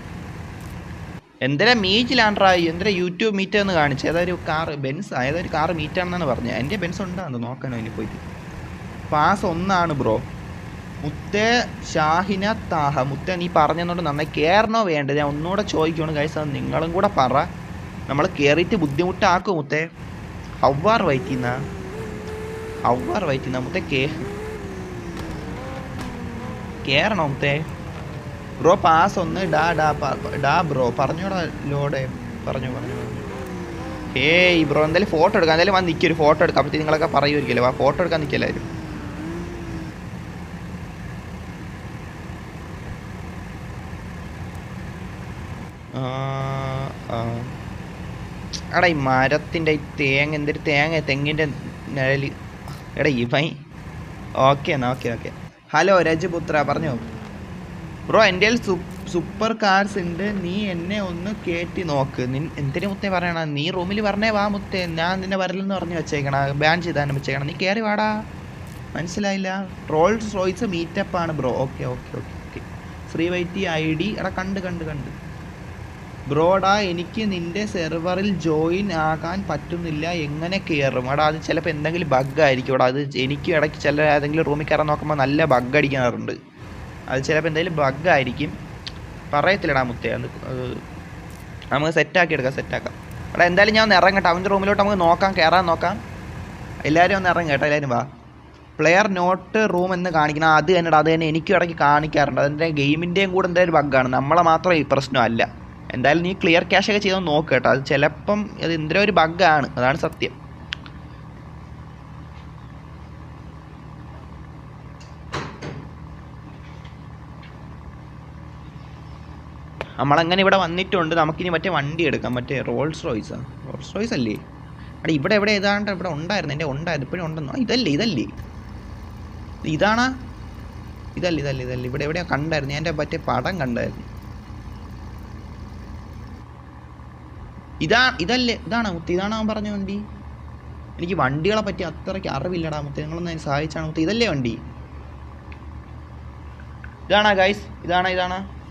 എന്തിനാ മീറ്റിലാണ്ട്രാ, എന്തിനാ യൂട്യൂബ് മീറ്റ് എന്ന് കാണിച്ചു? ഏതൊരു കാർ ബെൻസ്, ഏതൊരു കാർ മീറ്റാണെന്നാണ് പറഞ്ഞത്. എൻ്റെ ബെൻസ് ഉണ്ടാകുന്നു, നോക്കാനോ ഇനി പോയിട്ട്. Pass 1 bro. മുത്തേ ഷാഹിന താഹ. മുത്തേ നീ പറഞ്ഞതുകൊണ്ട് നന്നായി. കയറണോ വേണ്ടത്? ഞാൻ ഒന്നുകൂടെ ചോദിക്കുകയാണ് ഗൈസ്, അത് നിങ്ങളും കൂടെ പറ. നമ്മൾ കയറിയിട്ട് ബുദ്ധിമുട്ടാക്കും മുത്തേ. ഹവ്വാർ വൈറ്റിന്നാ മുത്തേ. കയറണോ മുത്തേ? ബ്രോ പാസ് 1 ഡാ ബ്രോ. പറഞ്ഞോടാ ലോഡേ, പറഞ്ഞു. ഏയ് ബ്രോ, എന്തായാലും ഫോട്ടോ എടുക്കാം. എന്തായാലും വന്ന് നിൽക്കും, ഒരു ഫോട്ടോ എടുക്കാം. അപ്പോഴത്തേക്ക് നിങ്ങളൊക്കെ പറയുമായിരിക്കുമല്ലോ, ആ ഫോട്ടോ എടുക്കാൻ നിൽക്കല്ലായിരുന്നു. എടാ ഈ മരത്തിൻ്റെ ഈ തേങ്ങ, എന്തൊരു തേങ്ങ, തെങ്ങിൻ്റെ നിഴൽ. എടാ ഇവൻ ഓക്കെ എന്നാ, ഓക്കെ. ഹലോ രജപുത്ര, പറഞ്ഞോ ബ്രോ. എൻ്റെ സൂപ്പർ കാർസ് ഉണ്ട്, നീ എന്നെ ഒന്ന് കയറ്റി നോക്ക്. എന്തിനു മുത്തേ പറയണ? നീ റൂമിൽ പറഞ്ഞേ വാ മുത്തേ, ഞാൻ നിന്നെ വരലെന്ന് പറഞ്ഞ് വെച്ചേക്കണ, ബാൻ ചെയ്താനും വെച്ചേക്കണം. നീ കയറി വാടാ. മനസ്സിലായില്ല? റോൾസ് റോയ്സ് മീറ്റപ്പാണ് ബ്രോ. ഓക്കെ. ശ്രീവൈറ്റി ID. എടാ കണ്ട് ബ്രോടാ, എനിക്ക് നിൻ്റെ സെർവറിൽ ജോയിൻ ആകാൻ പറ്റുന്നില്ല, എങ്ങനെ കയറും? എടാ അത് ചിലപ്പോൾ എന്തെങ്കിലും ബഗ് ആയിരിക്കും. എടാ അത് എനിക്ക് ഇടയ്ക്ക് ചില ഏതെങ്കിലും റൂമിൽ കയറാൻ നോക്കുമ്പോൾ നല്ല ബഗ് അടിക്കാറുണ്ട്. അത് ചിലപ്പോൾ എന്തെങ്കിലും ബഗ് ആയിരിക്കും, പറയത്തില്ലടാ മുത്തേ. അത് നമുക്ക് സെറ്റാക്കാം. എടാ എന്തായാലും ഞാൻ ഒന്ന് ഇറങ്ങട്ടെ, അവൻ്റെ റൂമിലോട്ട് നമുക്ക് കയറാൻ നോക്കാം. എല്ലാവരും ഒന്ന് ഇറങ്ങി കേട്ടോ, എല്ലാവരും വാ. പ്ലെയർ നോട്ട് റൂം എന്ന് കാണിക്കണം, അത് തന്നെ എനിക്കും ഇടയ്ക്ക് കാണിക്കാറുണ്ട്. അതിൻ്റെ ഗെയിമിൻ്റെയും കൂടെ എന്തായാലും ബഗ്ഗാണ്, നമ്മളെ മാത്രം ഈ പ്രശ്നമല്ല. എന്തായാലും നീ ക്ലിയർ ക്യാഷ് ഒക്കെ ചെയ്തൊന്ന് നോക്ക് കേട്ടോ, അത് ചിലപ്പം അത് എന്തിനും ഒരു ബഗ്ഗാണ്, അതാണ് സത്യം. നമ്മളങ്ങനെ ഇവിടെ വന്നിട്ടുണ്ട്. നമുക്കിനി മറ്റേ വണ്ടി എടുക്കാം, മറ്റേ റോൾസ് റോയ്സ് അല്ലേ? അവിടെ ഇവിടെ ഏതാണ്ട് ഇവിടെ ഉണ്ടായിരുന്നു, എൻ്റെ ഉണ്ടായിരുന്നു, ഇപ്പോഴും ഉണ്ടെന്നോ? ഇതല്ലേ ഇതാണാ? ഇതല്ല ഇവിടെ എവിടെയാ കണ്ടായിരുന്നു, ഞാൻ എൻ്റെ മറ്റേ പടം കണ്ടായിരുന്നു. ഇതാണോ മുത്ത്? ഇതാണോ അവൻ പറഞ്ഞ വണ്ടി? എനിക്ക് വണ്ടികളെ പറ്റി അത്രയ്ക്ക് അറിവില്ലടാ മുത്ത്, നിങ്ങളൊന്ന് സഹായിച്ചാണ് മുത്ത്. ഇതല്ലേ വണ്ടി? ഇതാണാ ഗൈസ്?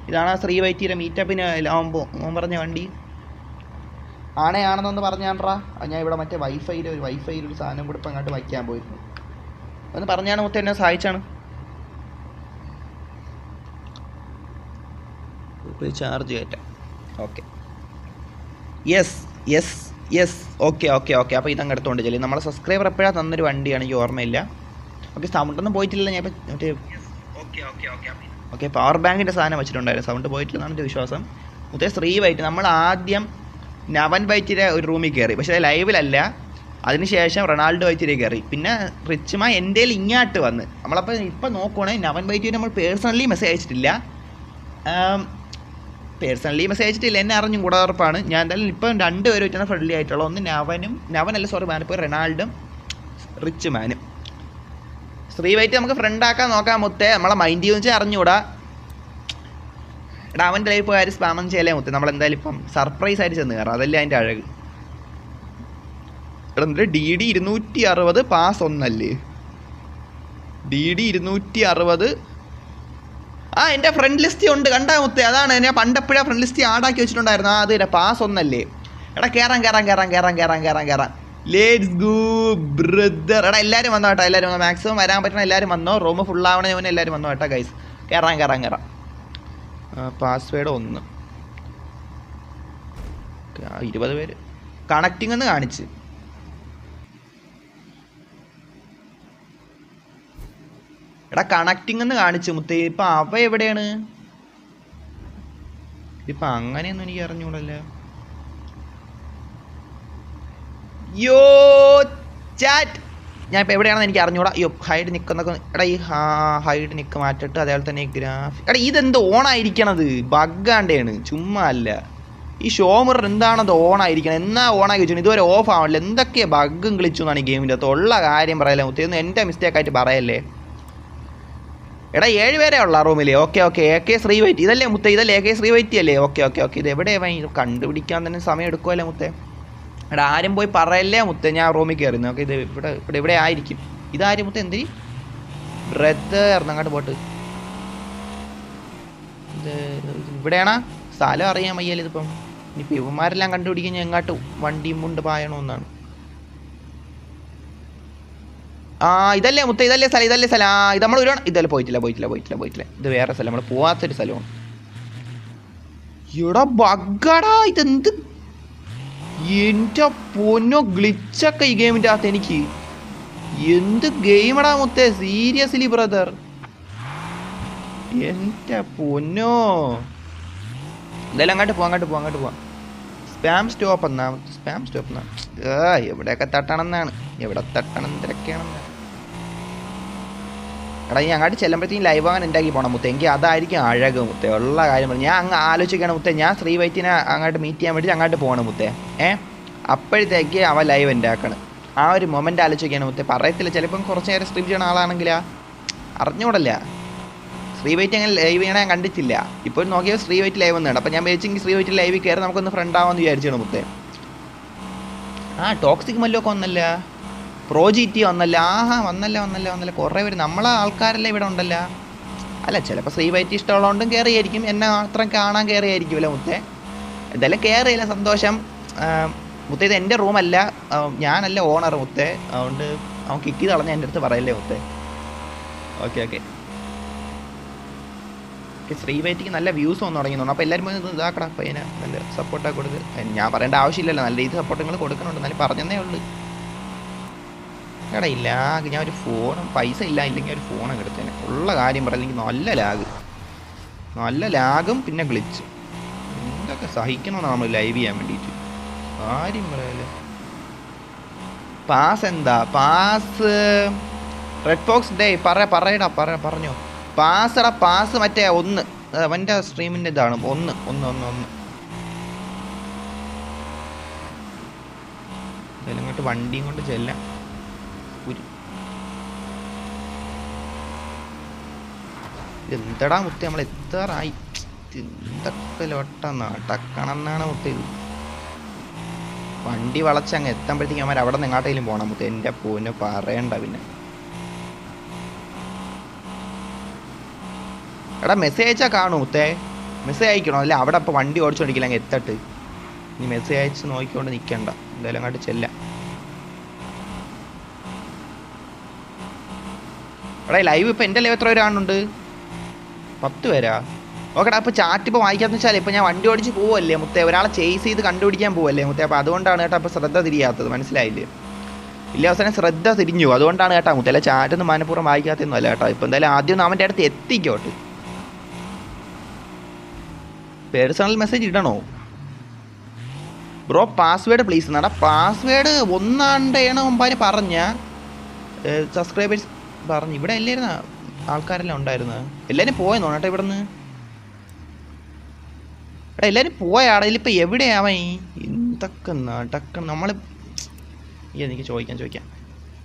ഇതാണാ ശ്രീവൈറ്റിയുടെ മീറ്റപ്പിന് ആവുമ്പോൾ അവൻ പറഞ്ഞ വണ്ടി? ആണെന്നൊന്ന് പറഞ്ഞാണ്ടാ. ഞാൻ ഇവിടെ മറ്റേ വൈഫൈയിൽ ഒരു സാധനം കൂടെ ഇപ്പം അങ്ങോട്ട് വയ്ക്കാൻ പോയിരുന്നു. ഒന്ന് പറഞ്ഞാണ് മുത്തേ, എന്നെ സഹായിച്ചാണ്. ചാർജ് കയറ്റാം. Okay, yes yes yes, okay okay okay. അപ്പോൾ ഇതങ്ങ് എടുത്തുകൊണ്ട് ചെല്ലും. നമ്മളെ സബ്സ്ക്രൈബർ എപ്പോഴാണ് തന്നൊരു വണ്ടിയാണ്, എനിക്ക് ഓർമ്മയില്ല. ഓക്കെ, സൗണ്ടൊന്നും പോയിട്ടില്ല. ഞാൻ ഇപ്പം മറ്റേ ഓക്കെ പവർ ബാങ്കിൻ്റെ സാധനം വെച്ചിട്ടുണ്ടായിരുന്നു, സൗണ്ട് പോയിട്ടില്ലെന്നാണ് എൻ്റെ വിശ്വാസം. മുത്തേ ശ്രീ വൈറ്റ്, നമ്മൾ ആദ്യം നവൻ വൈറ്റിൻ്റെ ഒരു റൂമിൽ കയറി, പക്ഷേ ലൈവിലല്ല. അതിനുശേഷം റൊണാൾഡോ വൈറ്റിലേക്ക് കയറി. പിന്നെ റിച്ച്മ എൻ്റെ ഇങ്ങോട്ട് വന്ന്. നമ്മളപ്പോൾ ഇപ്പം നോക്കുവാണെങ്കിൽ നവൻ വൈറ്റിന് നമ്മൾ പേഴ്സണലി മെസ്സേജ് അയച്ചിട്ടില്ല. എന്നെ അറിഞ്ഞും കൂടെ ഉറപ്പാണ്. ഞാൻ എന്തായാലും ഇപ്പം 2 പേര് വെച്ചാണ് ഫ്രണ്ട്ലി ആയിട്ടുള്ള. ഒന്ന് നവനല്ല സോറി മാനിപ്പോൾ റൊണാൾഡും റിച്ച് മാനും. ശ്രീ വൈറ്റ് നമുക്ക് ഫ്രണ്ടാക്കാൻ നോക്കാം മുത്തേ. നമ്മളെ മൈൻഡ് ചെയ്യുന്ന വെച്ചാൽ അറിഞ്ഞുകൂടാ. എടാ അവൻ്റെ ലൈഫ് കാര്യം സ്പാമം ചെയ്യലേ മുത്തേ. നമ്മളെന്തായാലും ഇപ്പം സർപ്രൈസ് ആയിട്ട് ചെന്ന് കയറാം, അതല്ലേ അതിൻ്റെ അഴക്. എടാ എന്നിട്ട് DD 260 പാസ് 1 അല്ലേ? DD 260. എൻ്റെ ഫ്രണ്ട് ലിസ്റ്റ് ഉണ്ട്, കണ്ടാ മുത്തേ. അതാണ് ഞാൻ പണ്ടെപ്പോഴാ ഫ്രണ്ട് ലിസ്റ്റ് ആഡാക്കി വെച്ചിട്ടുണ്ടായിരുന്നു. അത് പാസ് 1 അല്ലേ? എടാ കയറാം. Let's go brother. എടാ എല്ലാവരും വന്നോ കേട്ടോ, എല്ലാവരും വന്നോ. മാക്സിമം വരാൻ പറ്റണം എല്ലാവരും വന്നോ. റൂം ഫുള്ളാവണേ മുന്നേ എല്ലാവരും വന്നോ കേട്ടോ ഗൈസ്. കയറാം. പാസ്വേഡ് 1. 20 പേര് കണക്റ്റിംഗ് എന്ന് കാണിച്ച്. എടാ കണക്റ്റിംഗ് എന്ന് കാണിച്ചു മുത്തേ. ഇപ്പം അവ എവിടെയാണ്? ഇതിപ്പം അങ്ങനെയൊന്നും എനിക്ക് അറിഞ്ഞൂടല്ലോ. യോ ചാറ്റ്, ഞാൻ ഇപ്പോൾ എവിടെയാണെന്ന് എനിക്ക് അറിഞ്ഞൂടാ. അയ്യോ ഹൈഡ് നിൽക്കുന്നൊക്കെ. എടാ ഈ ഹൈഡ് നിൽക്ക് മാറ്റിട്ട് അതേപോലെ തന്നെ ഗ്രാഫിക്. എടാ ഇതെന്ത് ഓണായിരിക്കണത്? ബഗ്ഗാണ്ടാണ്, ചുമ്മാ അല്ല. ഈ ഷോമിറർ എന്താണത് ഓണായിരിക്കണം? എന്നാ ഓണാക്കി വെച്ചു, ഇതുവരെ ഓഫ് ആവണില്ല. എന്തൊക്കെയാണ് ബഗ്ഗും കളിച്ചു എന്നാണ് ഈ ഗെയിമിൻ്റെ അകത്ത്. ഉള്ള കാര്യം പറയല്ലേ മുത്തേ, ഒന്നും എൻ്റെ മിസ്റ്റേക്കായിട്ട് പറയല്ലേ. എടാ 7 പേരേ ഉള്ള റൂമിൽ. ഓക്കെ AK ശ്രീ വൈറ്റ് ഇതല്ലേ മുത്തേ? ഇതല്ലേ AK ശ്രീ വൈറ്റ് അല്ലേ? ഓക്കെ ഇത് എവിടെയാ? ഇത് കണ്ടുപിടിക്കാൻ തന്നെ സമയം എടുക്കുമല്ലേ മുത്തേ. എടാ ആരും പോയി പറയല്ലേ മുത്തേ, ഞാൻ റൂമിൽ കയറുന്നു. ഓക്കെ, ഇത് ഇവിടെ ആയിരിക്കും. ഇതാരും മുത്തേ? എന്തിന് ബ്രദർ അങ്ങോട്ട് പോട്ട്. ഇത് ഇവിടെയാണോ? സ്ഥലം അറിയാൻ വയ്യാലോ ഇതിപ്പം. ഇനിയിപ്പോൾ ഇവന്മാരെല്ലാം കണ്ടുപിടിക്കാൻ ഞാൻ എങ്ങോട്ട് വണ്ടിയും കൊണ്ട് പായണമെന്നാണ്. ഇതല്ലേ മുത്ത, ഇതല്ലേ സ്ഥലം. ഇത് നമ്മൾ ഒരു ഇതല്ലേ പോയിട്ടില്ല. ഇത് വേറെ സ്ഥലം, നമ്മൾ പോവാത്തൊരു സ്ഥലമാണ്. ഇവിടെ ബഗ്ഗടാ, ഇതെന്ത് എൻ്റെ പൊന്നോ ഗ്ലിച്ചൊക്കെ ഈ ഗെയിമിൻ്റെ അകത്ത്. എനിക്ക് എന്ത് ഗെയിമടാ മുത്തേ, സീരിയസ്ലി ബ്രദർ. എൻ്റെ പൊന്നോ. എന്തായാലും അങ്ങോട്ട് പോവാം. സ്പാം സ്റ്റോപ്പ് എന്നാ. എവിടെയൊക്കെ തട്ടണമെന്നാണ്, എവിടെ തട്ടണം എന്തൊക്കെയാണെന്നാണ്. എടാ ഈ അങ്ങോട്ട് ചെല്ലുമ്പോഴത്തേക്കും ലൈവ് അങ്ങനെ ഉണ്ടാക്കി പോകണം മുത്തേ. എനിക്ക് അതായിരിക്കും അഴക് മുത്തേ. ഉള്ള കാര്യം പറഞ്ഞു. ഞാൻ അങ്ങ് ആലോചിക്കണം മുത്തേ. ഞാൻ ശ്രീ വൈറ്റിനെ അങ്ങോട്ട് മീറ്റ് ചെയ്യാൻ വേണ്ടി അങ്ങോട്ട് പോകണം മുത്തേ. അപ്പോഴത്തേക്ക് അവൻ ലൈവ് ഉണ്ടാക്കണം. ആ ഒരു മൊമെൻ്റ് ആലോചിക്കണം മുത്തേ. പറയത്തില്ല, ചിലപ്പം കുറച്ച് നേരം സ്ട്രീം ചെയ്യുന്ന ആളാണെങ്കിലാ അറിഞ്ഞൂടല്ല. ശ്രീ വൈറ്റ് അങ്ങനെ ലൈവ് ചെയ്യണേ ഞാൻ കണ്ടിട്ടില്ല. ഇപ്പോൾ നോക്കിയാൽ ശ്രീ വൈറ്റ് ലൈവ് ഒന്നുണ്ട്. അപ്പോൾ ഞാൻ വിചാരിച്ചെങ്കിൽ ശ്രീ വൈറ്റ് ലൈവിൽ കയറി നമുക്കൊന്ന് ഫ്രണ്ട് ആവാമെന്ന് വിചാരിച്ചാണ് മുത്തേ. ടോക്സിക് മല്ലൊക്കെ വന്നല്ല, പ്രോ GT വന്നല്ല. വന്നല്ല. കുറേ പേര് നമ്മളെ ആൾക്കാരെല്ലാം ഇവിടെ ഉണ്ടല്ല. അല്ല ചിലപ്പോൾ ശ്രീ വൈറ്റ് ഇഷ്ടമുള്ളതുകൊണ്ടും കയറിയായിരിക്കും. എന്നെ മാത്രം കാണാൻ കയറിയായിരിക്കുമല്ലോ മുത്തേ. എന്തായാലും കയറിയില്ല, സന്തോഷം മുത്തേ. ഇത് എൻ്റെ റൂമല്ല, ഞാനല്ല ഓണർ മുത്തേ. അതുകൊണ്ട് അവൻ കിക്ക് കളഞ്ഞ എൻ്റെ അടുത്ത് പറയല്ലേ മുത്തേ. ഓക്കെ ശ്രീ വൈറ്റിക്ക് നല്ല വ്യൂസ് വന്നു തുടങ്ങിയെന്നു. അപ്പോൾ എല്ലാവരും പോയി ഇതാക്കടാ പയ്യനെ, നല്ല സപ്പോർട്ടൊക്കെ കൊടുക്ക്. ഞാൻ പറയേണ്ട ആവശ്യമില്ലല്ലോ, നല്ല രീതിയിൽ സപ്പോർട്ട് നിങ്ങൾ കൊടുക്കുന്നുണ്ട്. എന്നാലും പറഞ്ഞതേ ഉള്ളൂ. എടാ ഇല്ല, ഞാൻ ഒരു ഫോണും പൈസ ഇല്ലെങ്കിൽ ഒരു ഫോണൊക്കെ എടുത്തേനെ. ഉള്ള കാര്യം പറയില്ലെങ്കിൽ നല്ല ലാഗും പിന്നെ ഗ്ലിച്ച്. എന്തൊക്കെ സഹിക്കണമെന്നാണ് നമ്മൾ ലൈവ് ചെയ്യാൻ വേണ്ടിയിട്ട്. കാര്യം പറയല്ലേ. പാസ് എന്താ? പാസ് റെഡ് ബോക്സ് ഡേ പറഞ്ഞോ. പാസ് മറ്റേ 1 അവൻ്റെ സ്ട്രീമിൻ്റെ ഇതാണ്. 1 ഇങ്ങോട്ട് വണ്ടിയും കൊണ്ട് ചെല്ലാം. എന്തടാ മുത്തേ, നമ്മൾ എത്താറായി. എന്തൊക്കെ ലോട്ട നടക്കണമെന്നാണ് മുത്തേ. ഇത് വണ്ടി വളച്ചങ്ങ് എത്തുമ്പോഴത്തേക്കും അവന്മാർ അവിടെ നിന്ന് എങ്ങോട്ടെങ്കിലും പോകണം മുത്തേ. എൻ്റെ പൊന്നെ പറയണ്ട. പിന്നെ എടാ മെസ്സേജ് അയച്ചാൽ കാണൂ മുത്തേ. മെസ്സേജ് അയക്കണോ? അല്ല അവിടെ ഇപ്പോൾ വണ്ടി ഓടിച്ചോണ്ടിരിക്കില്ല, അങ്ങ് എത്തട്ട്. ഇനി മെസ്സേജ് അയച്ച് നോക്കിക്കൊണ്ട് നിൽക്കണ്ട. എന്തായാലും അങ്ങോട്ട് ചെല്ലാം. എടാ ലൈവ് ഇപ്പോൾ എൻ്റെ ലൈവ് എത്ര പേര് കാണുന്നുണ്ട്? 10 പേരാ? ഓക്കെടാ. അപ്പോൾ ചാറ്റ് ഇപ്പോൾ വായിക്കാമെന്ന് വെച്ചാൽ ഇപ്പോൾ ഞാൻ വണ്ടി ഓടിച്ച് പോവല്ലേ മുത്തേ, ഒരാളെ ചേസ് ചെയ്ത് കണ്ടുപിടിക്കാൻ പോവല്ലേ മുത്തേ. അപ്പോൾ അതുകൊണ്ടാണ് കേട്ടോ അപ്പോൾ ശ്രദ്ധ തിരിയാത്തത്, മനസ്സിലായില്ലേ? ഇല്ല അവസാനം ശ്രദ്ധ തിരിഞ്ഞു, അതുകൊണ്ടാണ് കേട്ടോ മുത്തേ. അല്ല ചാറ്റൊന്നും മനഃപൂർവ്വം വായിക്കാത്തൊന്നും അല്ല കേട്ടോ. ഇപ്പോൾ എന്തായാലും ആദ്യം അവൻ്റെ അടുത്ത് എത്തിക്കോട്ട്. പേഴ്സണൽ മെസ്സേജ് ഇടണോ ബ്രോ? പാസ്വേഡ് പ്ലീസ് എന്നാടാ. പാസ്വേഡ് ഒന്നാണ്ടേണ് മുമ്പാര് പറഞ്ഞ സബ്സ്ക്രൈബേഴ്സ് പറഞ്ഞു. ഇവിടെ എല്ലായിരുന്ന ആൾക്കാരെല്ലാം ഉണ്ടായിരുന്നു. എല്ലാവരും പോയെന്നോ കേട്ടോ ഇവിടെ നിന്ന്. എടാ എല്ലാവരും പോയാടാ. ഇതിലിപ്പോൾ എവിടെയാവൻ എന്തൊക്കെ നടക്കണം നമ്മൾ. എനിക്ക് ചോദിക്കാം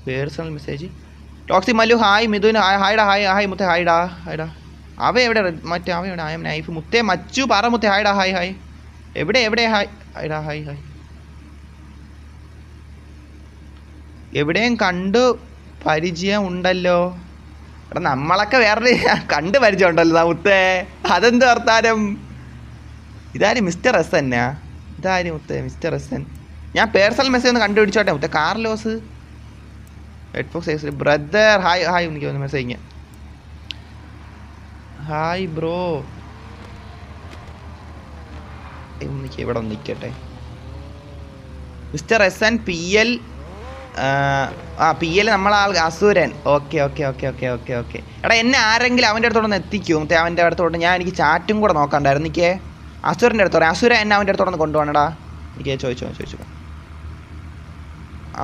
personal message. Toxic Mallu hi. Mithun ഹായ്ഡാ. ഹായ് മുത്തേ. ഹായ്ഡാ. അവ എവിടെ മറ്റേ അവ എവിടെ? ആയം നൈഫ് മുത്തേ. മച്ചു പറ മുത്തേ. ഹായ്ഡാ. ഹായ് എവിടെ ഹായ് ഹായ് എവിടെയും കണ്ടു പരിചയം ഉണ്ടല്ലോ. എടാ നമ്മളൊക്കെ വേറെ കണ്ട് പരിചയം ഉണ്ടല്ലോ മുത്തേ. അതെന്ത് വർത്താനം? ഇതാര് മിസ്റ്റർ എസ് എന്നാ? ഇതാര് മുത്തേ മിസ്റ്റർ എസ് എൻ? ഞാൻ പേഴ്സണൽ മെസ്സേജ് ഒന്ന് കണ്ടുപിടിച്ചോട്ടെ മുത്തേ. കാർലോസ് ഹെഡ്ഫോക്സ് ബ്രദർ ഹായ് എനിക്ക് ഒന്ന് മെസ്സേജ്. Hi bro. എനിക്ക് ഇവിടെ ഒന്ന് നിൽക്കട്ടെ. Mister S N PL. PL നമ്മളാൾ അസുരൻ. ഓക്കെ. എടാ എന്നെ ആരെങ്കിലും അവൻ്റെ അടുത്തോടൊന്ന് എത്തിക്കും മുത്തേ. അവൻ്റെ അടുത്തോട്ട് എനിക്ക് ചാറ്റും കൂടെ നോക്കാണ്ടായിരുന്നു. എനിക്ക് അസുരൻ്റെ അടുത്ത് പറയാം. അസുര എന്നെ അവൻ്റെ അടുത്തോടൊന്ന് കൊണ്ടുപോകണടാ. എനിക്ക് ചോദിച്ചു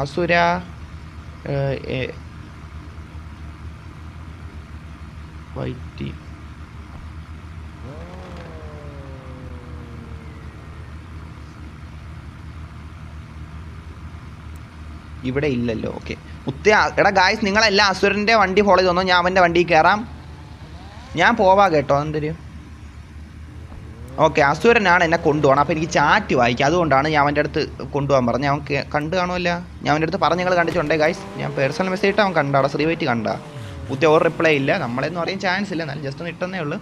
അസുര വൈറ്റി ഇവിടെ ഇല്ലല്ലോ. ഓക്കെ മുത്തേ. എടാ ഗായ്സ് നിങ്ങളെല്ലാം അസുരൻ്റെ വണ്ടി ഫോളോ ചെയ്ത് തന്നോ. ഞാൻ അവൻ്റെ വണ്ടിയിൽ കയറാം. ഞാൻ പോവാ കേട്ടോ. എന്തൊരു ഓക്കെ അസുരനാണ് എന്നെ കൊണ്ടുപോകണം. അപ്പോൾ എനിക്ക് ചാറ്റ് വായിക്കാം, അതുകൊണ്ടാണ് ഞാൻ അവൻ്റെ അടുത്ത് കൊണ്ടുപോകാൻ പറഞ്ഞത്. അവൻ കണ്ടു കാണുമല്ല. ഞാൻ അവൻ്റെ അടുത്ത് പറഞ്ഞ് നിങ്ങൾ കണ്ടിട്ടുണ്ടേ ഗായ്സ്. ഞാൻ പേഴ്സണൽ മെസ്സേജ് ഇട്ട് അവൻ കണ്ടാടാ. ശ്രീവൈറ്റ് കണ്ടാ മുത്തേ? ഓർ റിപ്ലൈ ഇല്ല. നമ്മളെന്ന് പറയാൻ ചാൻസ് ഇല്ല, എന്നാലും ജസ്റ്റ് ഒന്ന് ഇട്ടെന്നേ ഉള്ളൂ.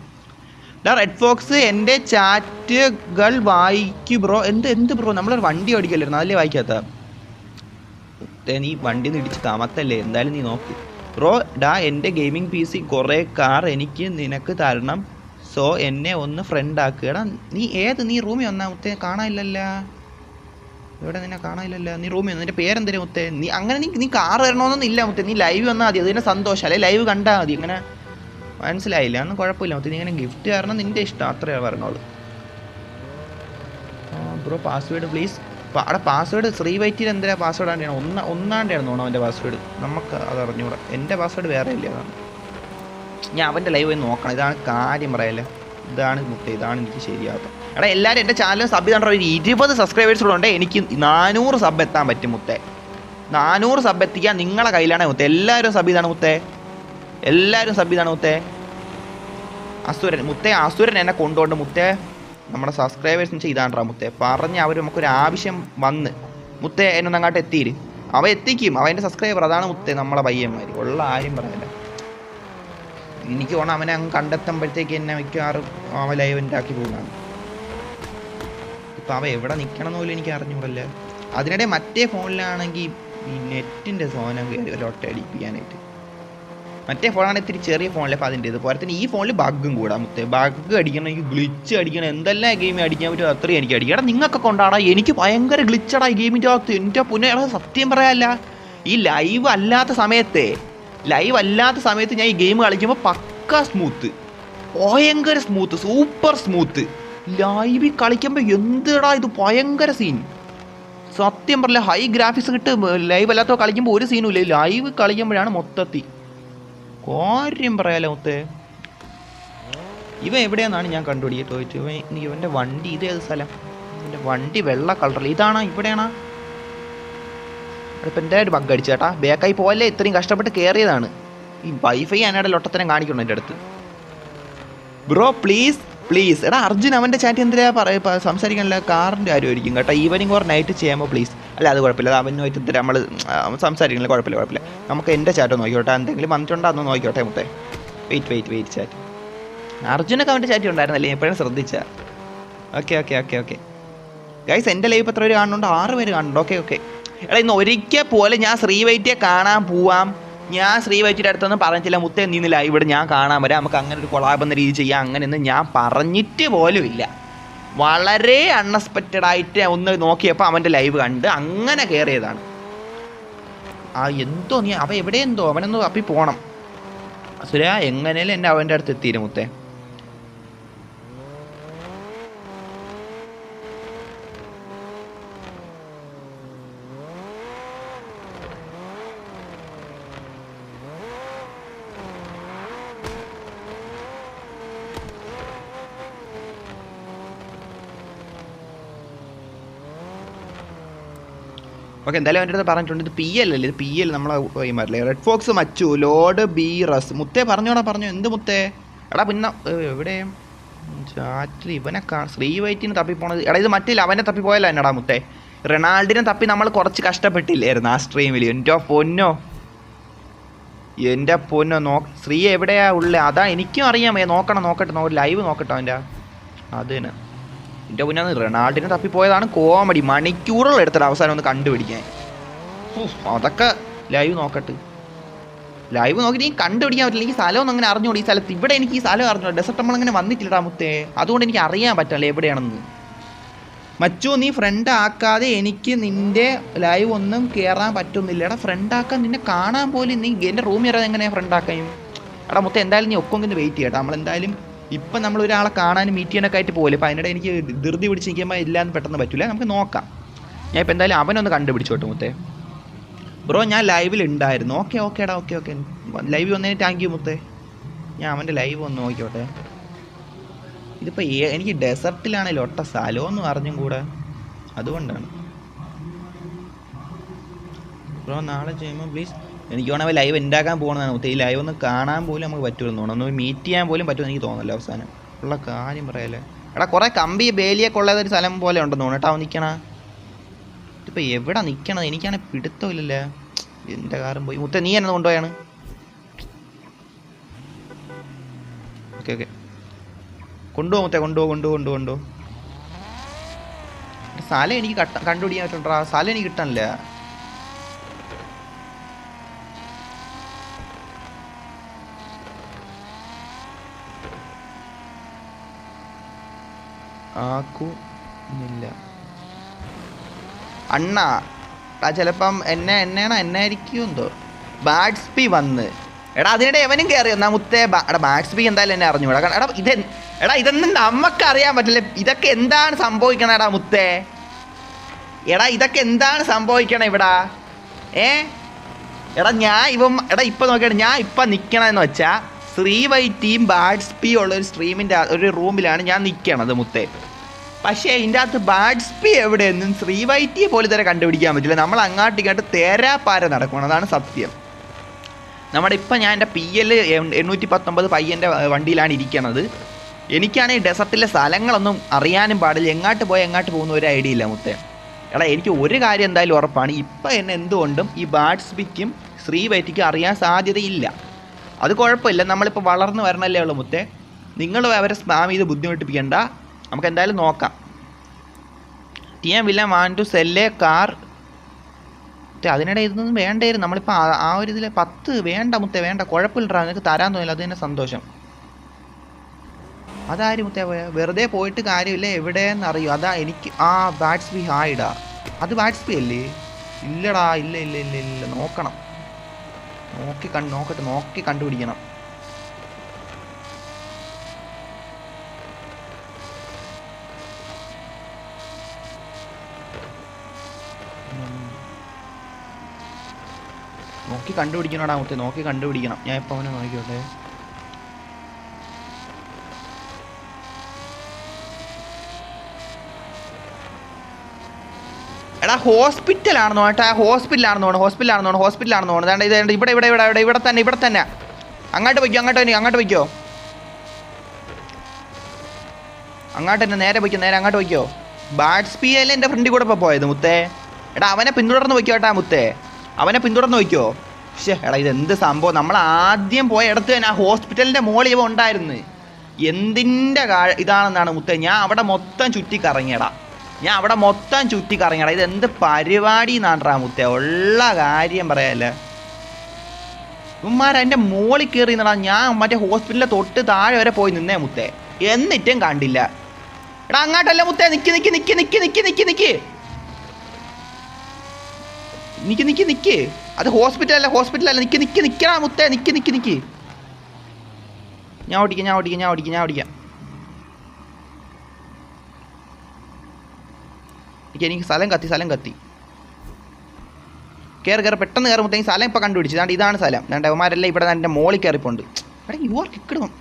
റെഡ് ഫോക്സ് എൻ്റെ ചാറ്റുകൾ വായിക്കു ബ്രോ. എന്ത് ബ്രോ? നമ്മളൊരു വണ്ടി ഓടിക്കല്ലായിരുന്നു, അതല്ലേ വായിക്കാത്ത? നീ വണ്ടി നിന്ന് ഇടിച്ച് താമത്തല്ലേ? എന്തായാലും നീ നോക്ക് ബ്രോ. എൻ്റെ ഗെയിമിംഗ് PC കുറേ കാർ എനിക്ക് നിനക്ക് തരണം. സോ എന്നെ ഒന്ന് ഫ്രണ്ട് ആക്കുക. നീ റൂമിൽ വന്നാ മുത്തേ? കാണാനില്ലല്ല. ഇവിടെ നിന്നെ കാണാനില്ലല്ലോ. നീ റൂമിൽ വന്നു. നിൻ്റെ പേരെന്തരും മുത്തേ? നീ കാർ തരണമെന്നൊന്നും ഇല്ല മുത്തേ. നീ ലൈവ് വന്നാൽ മതി, അതിന് സന്തോഷം. അല്ലെ ലൈവ് കണ്ടാൽ മതി. ഇങ്ങനെ മനസ്സിലായില്ല? ഒന്നും കുഴപ്പമില്ല മുത്തേ. നീ ഇങ്ങനെ ഗിഫ്റ്റ് തരണം, നിൻ്റെ ഇഷ്ടം. അത്രയേ പറഞ്ഞോളൂ. Bro password please. അവിടെ പാസ്വേഡ് ശ്രീവൈറ്റിയിൽ എന്തിനാ പാസ്വേഡ് ആണ്ടാണ്? ഒന്നാണ്ടായിരുന്നു തോന്നുന്നു അവൻ്റെ പാസ്വേഡ്. നമുക്ക് അത് അറിഞ്ഞൂടാ. എൻ്റെ പാസ്വേഡ് വേറെ ഇല്ല. അതാണ് ഞാൻ അവൻ്റെ ലൈവ് പോയി നോക്കണം. ഇതാണ് കാര്യം പറയല്ലേ. ഇതാണ് മുത്തേ, ഇതാണ് എനിക്ക് ശരിയാകും. എടാ എല്ലാവരും എൻ്റെ ചാനൽ സബ് ചെയ്താൽ ഒരു 20 സബ്സ്ക്രൈബേഴ്സ് കൂടെ ഉണ്ട്. എനിക്ക് 400 സബ് എത്താൻ പറ്റും മുത്തേ. 400 സബ് എത്തിക്കാൻ നിങ്ങളെ കയ്യിലാണ് മുത്തേ. എല്ലാവരും സബ് ചെയ്താണ് മുത്തേ. അസുരൻ മുത്തേ. അസുരൻ എന്നെ കൊണ്ടുകൊണ്ട് മുത്തേ. നമ്മുടെ സബ്സ്ക്രൈബേഴ്സിന് ചെയ്താണ്ടാ മുത്തേ. പറഞ്ഞ് അവർ നമുക്കൊരു ആവശ്യം വന്ന് മുത്തേ എന്നൊന്നും അങ്ങോട്ട് എത്തിയിര്. അവ എത്തിക്കും. അവൻ്റെ സബ്സ്ക്രൈബർ. അതാണ് മുത്തേ നമ്മളെ പയ്യന്മാർ. ഉള്ള ആരും പറയല്ല. എനിക്ക് തോന്നുന്നു അവനെ അങ്ങ് കണ്ടെത്തുമ്പോഴത്തേക്ക് എന്നെ മിക്കവാറും അവൻ ലൈവ് ഉണ്ടാക്കി പോകുന്നതാണ്. ഇപ്പം അവ എവിടെ നിൽക്കണം എന്ന് പോലും എനിക്ക് അറിഞ്ഞൂടല്ലേ. അതിനിടെ മറ്റേ ഫോണിലാണെങ്കിൽ ഈ നെറ്റിൻ്റെ സോനം കയറി ഒരു ഒട്ട അടിപ്പിക്കാനായിട്ട്. മറ്റേ ഫോണാണ് ഇത്തിരി ചെറിയ ഫോണിലെ. അപ്പോൾ അതിൻ്റെ പോലെ തന്നെ ഈ ഫോണിൽ ബഗ്ഗും കൂടാ മുത്തേ. ബഗ് അടിക്കണം, എനിക്ക് ഗ്ലിച്ച് അടിക്കണം, എന്തെല്ലാം ഗെയിം അടിക്കാൻ പറ്റും അത്രയും എനിക്ക് അടിക്കണം. എടാ നിങ്ങൾക്കൊക്കെ കൊണ്ടാടാ. എനിക്ക് ഭയങ്കര ഗ്ലിച്ചടാ ഈ ഗെയിമിൻ്റെ അകത്ത്. എൻ്റെ പുന്നെ സത്യം പറയാല്ല. ഈ ലൈവ് അല്ലാത്ത സമയത്ത് ഞാൻ ഈ ഗെയിം കളിക്കുമ്പോൾ പക്ക സ്മൂത്ത്, ഭയങ്കര സ്മൂത്ത്, സൂപ്പർ സ്മൂത്ത്. ലൈവിൽ കളിക്കുമ്പോൾ എന്തിടാ ഇത് ഭയങ്കര സീൻ. സത്യം പറയില്ല. ഹൈ ഗ്രാഫിക്സ് കിട്ടും. ലൈവ് അല്ലാത്ത കളിക്കുമ്പോൾ ഒരു സീനും ഇല്ല. ലൈവ് കളിക്കുമ്പോഴാണ് മൊത്തത്തിൽ കാര്യം പറയാലോ മുത്തേ. ഇവ എവിടെയാണെന്നാണ് ഞാൻ കണ്ടുപിടിക്കട്ടോ. ഇവൻ്റെ വണ്ടി ഇത് ഏത് സ്ഥലം? ഇവൻ്റെ വണ്ടി വെള്ള കളറിൽ. ഇതാണോ? ഇവിടെയാണോ? ഇപ്പം എൻ്റെ ഒരു ബഗ് അടിച്ചേട്ടാ. ബേക്കായി പോയല്ലേ, ഇത്രയും കഷ്ടപ്പെട്ട് കയറിയതാണ്. ഈ വൈഫൈ ഞാനവിടെ ലൊട്ടത്തരം കാണിക്കണം എൻ്റെ അടുത്ത്. Bro please. എടാ അർജുൻ അവൻ്റെ ചാറ്റ് എന്തിനാ സംസാരിക്കാനല്ല? കാറിൻ്റെ കാര്യമായിരിക്കും കേട്ടോ. ഈവനിങ് ഓർ നൈറ്റ് ചെയ്യുമ്പോൾ പ്ലീസ്. അല്ല അത് കുഴപ്പമില്ല. അത് അവനുമായിട്ട് ഇത്തിരി നമ്മൾ സംസാരിക്കണില്ല. കുഴപ്പമില്ല. നമുക്ക് എൻ്റെ ചാറ്റ് നോക്കിക്കോട്ടെ. എന്തെങ്കിലും വന്നിട്ടുണ്ടോ അന്ന് നോക്കിക്കോട്ടെ മുത്തേ. Wait chat. അർജുനൊക്കെ അവൻ്റെ ചാറ്റ് ഉണ്ടായിരുന്നല്ലേ? എപ്പോഴും ശ്രദ്ധിച്ച. ഓക്കെ ഗൈസ് എൻ്റെ ലൈവ് എത്ര പേര് കാണുന്നുണ്ട്? 6 പേര് കാണുന്നുണ്ട്. ഓക്കെ. എടാ ഇന്ന് ഒരിക്കൽ പോലെ ഞാൻ ശ്രീവൈറ്റിയെ കാണാൻ പോവാം. ഞാൻ ശ്രീവൈറ്റിയുടെ അടുത്തൊന്നും പറഞ്ഞിട്ടില്ല മുത്തേ നീ ലൈവ് ഇവിടെ ഞാൻ കാണാൻ വരാം, നമുക്ക് അങ്ങനെ ഒരു കൊളാബ് എന്ന രീതി ചെയ്യാം, അങ്ങനെയൊന്നും ഞാൻ പറഞ്ഞിട്ട് പോലും ഇല്ല. വളരെ അൺഎക്സ്പെക്റ്റഡ് ആയിട്ട് ഒന്ന് നോക്കിയപ്പോൾ അവൻ്റെ ലൈവ് കണ്ട് അങ്ങനെ കയറിയതാണ്. എന്തോ നീ അവൻ എവിടെയെന്തോ അവനൊന്ന് തപ്പി പോകണം. സുര എങ്ങനെയാലും എന്നെ അവൻ്റെ അടുത്ത് എത്തിയില്ല മുത്തേ. ഓക്കെ, എന്തായാലും അവൻ്റെ അടുത്ത് പറഞ്ഞിട്ടുണ്ട്. ഇത് പി എൽ അല്ലേ, ഇത് പി എൽ നമ്മളെ കൈമാറില്ലേ. റെഡ് ഫോക്സ് മച്ചു ലോഡ് ബി റസ് മുത്തേ പറഞ്ഞോടാ പറഞ്ഞു. എന്ത് മുത്തേ? എടാ പിന്നെ എവിടെ ചാറ്റിൽ ഇവനെ ശ്രീവൈറ്റിന് തപ്പിപ്പോണത്? എടാ ഇത് മറ്റില്ല, അവനെ തപ്പിപ്പോയല്ല എന്നടാ മുത്തേ. റൊണാൾഡിനെ തപ്പി നമ്മൾ കുറച്ച് കഷ്ടപ്പെട്ടില്ലായിരുന്നു ആ സ്ട്രീമിൽ. എൻ്റെ പൊന്നോ ശ്രീ എവിടെയാ ഉള്ളത്? അതാ എനിക്കും അറിയാമേ. നോക്കട്ടെ ലൈവ് നോക്കട്ടെ അവൻ്റെ. അത് തന്നെ എൻ്റെ പൊന്നെ, റൊണാൾഡിനെ തപ്പിപ്പോയതാണ് കോമഡി. മണിക്കൂറുകൾ എടുത്തിട്ട് അവസാനം ഒന്ന് കണ്ടുപിടിക്കാൻ. അതൊക്കെ ലൈവ് നോക്കിയിട്ട് നീ കണ്ടുപിടിക്കാൻ പറ്റില്ല. എനിക്ക് സ്ഥലമൊന്നും അങ്ങനെ അറിഞ്ഞോളൂ. ഈ സ്ഥലത്ത് ഇവിടെ എനിക്ക് ഈ സ്ഥലം അറിഞ്ഞോളൂ. ഡെസർട്ട് നമ്മളങ്ങനെ വന്നിട്ടില്ലടാ മുത്തേ, അതുകൊണ്ട് എനിക്ക് അറിയാൻ പറ്റില്ല എവിടെയാണെന്ന്. മച്ചു നീ ഫ്രണ്ട് ആക്കാതെ എനിക്ക് നിൻ്റെ ലൈവ് ഒന്നും കയറാൻ പറ്റുന്നില്ല. എടാ ഫ്രണ്ട് ആക്കാൻ നിന്നെ കാണാൻ പോലും നീ എൻ്റെ റൂമിൽ വരാതെ എങ്ങനെയാണ് ഫ്രണ്ട് ആക്കാനും? എടാ മുത്തേ എന്തായാലും നീ ഒക്കൊന്ന് വെയിറ്റ് ചെയ്യട്ടെ. നമ്മളെന്തായാലും ഇപ്പം നമ്മൾ ഒരാളെ കാണാനും മീറ്റ് ചെയ്യാനൊക്കെ ആയിട്ട് പോലെ. അപ്പോൾ അതിനിടെ എനിക്ക് ധൃതി പിടിച്ച് നിൽക്കുമ്പോൾ ഇല്ലാന്ന് പെട്ടെന്ന് പറ്റില്ല. നമുക്ക് നോക്കാം. ഞാൻ ഇപ്പം എന്തായാലും അവനൊന്ന് കണ്ടുപിടിച്ചോട്ടെ മുത്തേ. ബ്രോ ഞാൻ ലൈവിൽ ഉണ്ടായിരുന്നു. ഓക്കെ ലൈവ് വന്നതിന് താങ്ക് യു മുത്തേ. ഞാൻ അവൻ്റെ ലൈവ് ഒന്ന് നോക്കിയോട്ടെ. ഇതിപ്പോൾ എനിക്ക് ഡെസർട്ടിലാണല്ലോ ഒട്ട സ്ഥലമൊന്നും അറിഞ്ഞും കൂടെ, അതുകൊണ്ടാണ്. ബ്രോ നാളെ ചെയ്യുമ്പോൾ പ്ലീസ്. എനിക്ക് വേണമെങ്കിൽ ലൈവ് ഉണ്ടാക്കാൻ പോകണമെന്നാണ് മുത്തേ. ഈ ലൈവ് ഒന്ന് കാണാൻ പോലും നമുക്ക് പറ്റുമെന്ന് തോന്നുന്നു, ഒന്ന് മീറ്റ് ചെയ്യാൻ പോലും പറ്റുമെന്ന് എനിക്ക് തോന്നുന്നല്ലോ അവസാനം. ഉള്ള കാര്യം പറയല്ലേ. എടാ കുറേ കമ്പി ബേലിയൊക്കെ ഉള്ളതൊരു സ്ഥലം പോലെ ഉണ്ടെന്ന് തോന്നുന്നു കേട്ടോ. നിൽക്കണ ഇതിപ്പോൾ എവിടെ നിൽക്കണത്? എനിക്കാണെങ്കിൽ പിടുത്തമില്ലല്ലേ. എൻ്റെ കാറും പോയി മുത്തേ. നീ എന്നെ കൊണ്ടുപോയാണ്? ഓക്കെ കൊണ്ടുപോകും മുത്തേ, കൊണ്ടുപോകും. സ്ഥലം എനിക്ക് കണ്ടുപിടിക്കാൻ പറ്റുന്നുണ്ടോ? സ്ഥലം എനിക്ക് കിട്ടാനില്ല. ആക്കുന്നില്ല അണ്ണാ. ചിലപ്പം എന്നായിരിക്കും എന്തോ. ബാഡ്സ്പി വന്ന് എടാ അതിനിടെ എവനും കയറി എന്നാ മുത്തേ. എടാ ബാഡ്സ്പി എന്തായാലും എന്നെ അറിഞ്ഞു. ഇതൊന്നും നമുക്ക് അറിയാൻ പറ്റില്ല. ഇതൊക്കെ എന്താണ് സംഭവിക്കണം എടാ മുത്തേ? ഇതൊക്കെ എന്താണ് സംഭവിക്കണം ഇവിടെ? ഇപ്പം നോക്കിയാണ് ഞാൻ ഇപ്പം നിൽക്കണമെന്ന് വെച്ചാൽ ശ്രീവൈറ്റിയും ബാഡ്സ്പി ഉള്ള ഒരു സ്ട്രീമിൻ്റെ ഒരു റൂമിലാണ് ഞാൻ നിൽക്കണത് മുത്തേ. പക്ഷേ ഇതിൻ്റെ അകത്ത് ബാഡ്സ്പി എവിടെയെന്നും ശ്രീവൈറ്റിയെ പോലെ തന്നെ കണ്ടുപിടിക്കാൻ പറ്റില്ല. നമ്മൾ അങ്ങോട്ട് ഇങ്ങോട്ട് തേരാപ്പാര നടക്കണം, അതാണ് സത്യം. നമ്മുടെ ഇപ്പം ഞാൻ എൻ്റെ PL 819 പയ്യൻ്റെ വണ്ടിയിലാണ് ഇരിക്കണത്. എനിക്കാണെങ്കിൽ ഡെസർട്ടിലെ സ്ഥലങ്ങളൊന്നും അറിയാനും പാടില്ല. എങ്ങോട്ട് പോകുന്ന ഒരു ഐഡിയ ഇല്ല മുത്തേ. എനിക്ക് ഒരു കാര്യം എന്തായാലും ഉറപ്പാണ്, ഇപ്പം എന്നെ എന്തുകൊണ്ടും ഈ ബാഡ്സ്പിക്കും ശ്രീവൈറ്റിക്കും അറിയാൻ സാധ്യതയില്ല. അത് കുഴപ്പമില്ല, നമ്മളിപ്പോൾ വളർന്ന് വരണല്ലേ ഉള്ളൂ മുത്തേ. നിങ്ങൾ അവരെ സ്പാം ചെയ്ത് ബുദ്ധിമുട്ടിപ്പിക്കണ്ട. നമുക്ക് എന്തായാലും നോക്കാം. TM villa want to sell car. അതിനിടെ ഇതൊന്നും വേണ്ടായിരുന്നു. നമ്മളിപ്പോൾ ആ ഒരു ഇതിൽ 10 വേണ്ട മുത്തേ, വേണ്ട. കുഴപ്പമില്ലടാ, നിനക്ക് തരാൻ തോന്നില്ല, അത് തന്നെ സന്തോഷം. അതാരും മുത്തേ പോയാ വെറുതെ പോയിട്ട് കാര്യമില്ല. എവിടെയെന്ന് അതാ എനിക്ക്. ബാഡ്സ്പി ഹായിടാ. അത് ബാഡ്സ്പി അല്ലേ? ഇല്ലടാ, ഇല്ല. നോക്കണം, നോക്കി കണ്ടുപിടിക്കണം. നോക്കി കണ്ടുപിടിക്കണോടാ മുത്തേ, നോക്കി കണ്ടുപിടിക്കണം. ഞാൻ ഇപ്പം അവനെ നോക്കിയോട്ടെ. എടാ ഹോസ്പിറ്റലാണെന്നോ ഏട്ടാ? ഹോസ്പിറ്റലാണെന്ന് തോന്നുന്നു. ഇത് ഇവിടെ തന്നെ. അങ്ങോട്ട് വയ്ക്കോ. അങ്ങോട്ട് തന്നെ നേരെ അങ്ങോട്ട് വയ്ക്കോ. ബാഡ്സ്പി അല്ലേ എൻ്റെ ഫ്രണ്ടിൽ കൂടെ ഇപ്പോൾ പോയത് മുത്തേ. എടാ അവനെ പിന്തുടർന്ന് വയ്ക്കോ കേട്ടാ മുത്തേ, അവനെ പിന്തുടർന്ന് വയ്ക്കോ. എടാ ഇതെന്ത് സംഭവം? നമ്മൾ ആദ്യം പോയ ഇടത്ത് തന്നെ ആ ഹോസ്പിറ്റലിൻ്റെ മോളിൽ ഇവ ഉണ്ടായിരുന്നു. എന്തിൻ്റെ ഇതാണെന്നാണ് മുത്തേ. ഞാൻ അവിടെ മൊത്തം ചുറ്റിക്കറങ്ങിയടാ. ഇതെന്ത് പരിപാടി എന്നാണ്ടാ മുത്തേ, ഉള്ള കാര്യം പറയാല്ലേ. ഉമ്മാർ എൻ്റെ മോളിൽ കയറി നിന്നാ ഞാൻ മറ്റേ ഹോസ്പിറ്റലിലെ തൊട്ട് താഴെ വരെ പോയി നിന്നേ മുത്തേ, എന്നിട്ടും കണ്ടില്ല. എടാ അങ്ങോട്ടല്ല മുത്തേ, നിക്ക് നിക്ക് നിക്ക് നിക്ക് നിക്ക് നിക്ക് നിക്ക് നിക്ക് നിക്ക് നിക്ക് അത് ഹോസ്പിറ്റലല്ല നിക്ക് നിക്ക് നിക്കടാ മുത്തേ, നിക്ക് നിക്ക് നിക്ക്. ഞാൻ ഓടിക്കാം. എനിക്ക് സ്ഥലം കത്തി. കയറി പെട്ടെന്ന് കയറി മുത്തേ, സ്ഥലം ഇപ്പം കണ്ടുപിടിച്ചു. ദാണ്ട് ഇതാണ് സ്ഥലം. ദാണ്ട് അവന്മാരെല്ലാം ഇവിടെ എൻ്റെ മോളിൽ കയറിപ്പോണ്ട്. എടാ യുവർ കിക്കിടും.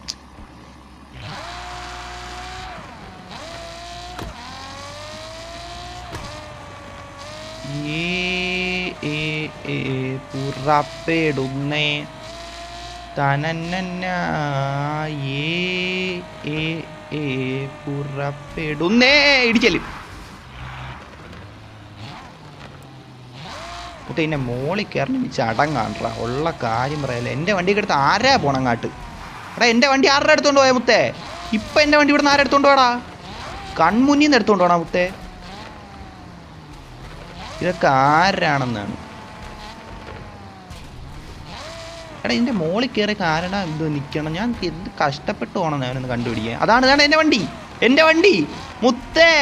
പുറപ്പെടുന്നേ തനന്ന പുറപ്പെടുന്നേ ഇടിക്കല്. മുത്തേ എൻ്റെ മോളിൽ കയറി ചടങ്ങാണ്ട്രാ, ഉള്ള കാര്യം പറയല്ലേ. എൻ്റെ വണ്ടിക്ക് അടുത്ത് ആരാ പോണങ്ങാട്ട്? എടാ എൻ്റെ വണ്ടി ആരുടെ എടുത്തോണ്ട് പോയാ മുത്തേ? ഇപ്പം എൻ്റെ വണ്ടി ഇവിടെ നിന്ന് ആരെ എടുത്തോണ്ട് പോടാ? കൺമുന്നിൽ നിന്ന് എടുത്തോണ്ട് പോടാ മുത്തേ. ഇതൊക്കെ ആരാണെന്നാണ്. എടാ ഇതിൻ്റെ മോളിൽ കയറി കാരണം ഇത് നിൽക്കണം. ഞാൻ എന്ത് കഷ്ടപ്പെട്ട് പോകണം ഞാനൊന്ന് കണ്ടുപിടിക്കാൻ. അതാണ് എൻ്റെ വണ്ടി മുത്തേ.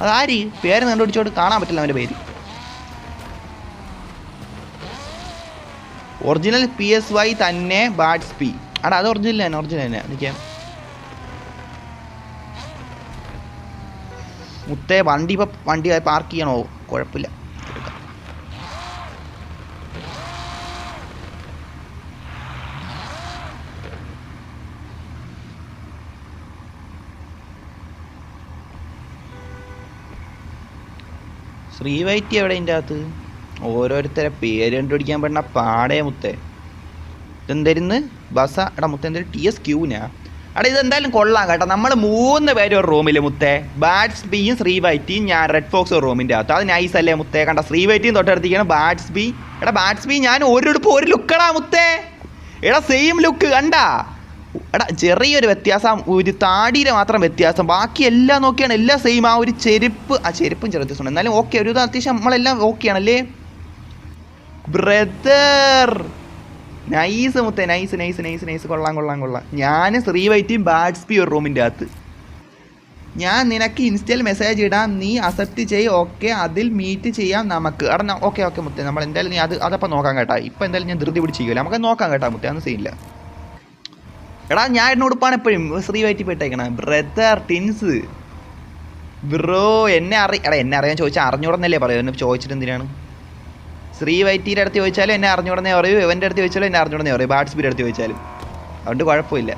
അതാര് പേര് കണ്ടുപിടിച്ചോട്ട് കാണാൻ പറ്റില്ല അവൻ്റെ പേര്. ഒറിജിനൽ PSY തന്നെ ബാഡ്സ്പി. എടാ അത് ഒറിജിനൽ തന്നെ നിൽക്കാം മുത്തേ. വണ്ടി പാർക്ക് ചെയ്യണോ? കുഴപ്പമില്ല. ശ്രീവൈറ്റി എവിടെ ഇതിൻ്റെ അകത്ത്? ഓരോരുത്തരെ പേര് കണ്ടുപിടിക്കാൻ പറ്റുന്ന പാടേ മുത്തേ. ഇതെന്തായിരുന്നു ബസ? എടാ മുത്തേ എന്തായാലും TSQനാ. എടാ ഇതെന്തായാലും കൊള്ളാം കേട്ടോ. നമ്മൾ 3 പേര് ഒരു റൂമിൽ മുത്തേ. ബാഡ്സ്പിയും ശ്രീവൈറ്റിയും ഞാൻ റെഡ് ഫോക്സ് ഒരു റൂമിൻ്റെ അകത്ത്. അത് നൈസ് അല്ലേ മുത്തേ? കണ്ട ശ്രീവൈറ്റിയും തൊട്ടടുത്തിരിക്കണം ബാഡ്സ്പി. എടാ ബാഡ്സ്പി ഞാൻ ഒരു ലുക്കടാ മുത്തേ. എടാ സെയിം ലുക്ക് കണ്ടാ? എടാ ചെറിയൊരു വ്യത്യാസം, ഒരു താടിയിൽ മാത്രം വ്യത്യാസം, ബാക്കി എല്ലാം നോക്കിയാണ് എല്ലാം സെയിം. ആ ഒരു ചെരുപ്പും ചെറിയ വ്യത്യാസമുണ്ട്, എന്നാലും ഓക്കെ. ഒരു അത്യാവശ്യം നമ്മളെല്ലാം ഓക്കെ ആണല്ലേ ബ്രദർ? നൈസ് മുത്തേ, നൈസ്. കൊള്ളാം. ഞാൻ ശ്രീവൈറ്റിയും ബാഡ്സ്പി ഒരു റൂമിൻ്റെ അകത്ത്. ഞാൻ നിനക്ക് ഇൻസ്റ്റയിൽ മെസ്സേജ് ഇടാം, നീ അക്സെപ്റ്റ് ചെയ്യ്. ഓക്കെ അതിൽ മീറ്റ് ചെയ്യാം നമുക്ക്. എടാ ഓക്കെ മുത്തേ, നമ്മൾ എന്തായാലും നീ അതപ്പം നോക്കാം കേട്ടാ. ഇപ്പം എന്തായാലും ഞാൻ ധൃതി പിടിച്ചിരിക്കില്ല, നമുക്ക് നോക്കാം കേട്ടാ മുത്തേ, അതൊന്നും സീനില്ല. എടാ ഞാൻ എന്നോടുപ്പാണ് എപ്പോഴും ശ്രീവൈറ്റി പോയിട്ടേക്കണം ബ്രദർ ടിൻസ് ബ്രോ. എന്നെ അറിയാൻ ചോദിച്ചാൽ അറിഞ്ഞൂടെന്നല്ലേ പറയൂ. എന്നെ ചോദിച്ചിട്ട് എന്തിനാണ്? ശ്രീവൈറ്റിയുടെ അടുത്ത് ചോദിച്ചാലും എന്നെ അറിഞ്ഞൂടെന്നേ പറയൂ, ഇവൻ്റെ അടുത്ത് ചോദിച്ചാലും എന്നെ അറിഞ്ഞൂടെന്നേ പറയൂ, ബാഡ്സ്പിയുടെ അടുത്ത് ചോദിച്ചാലും. അതുകൊണ്ട് കുഴപ്പമില്ല.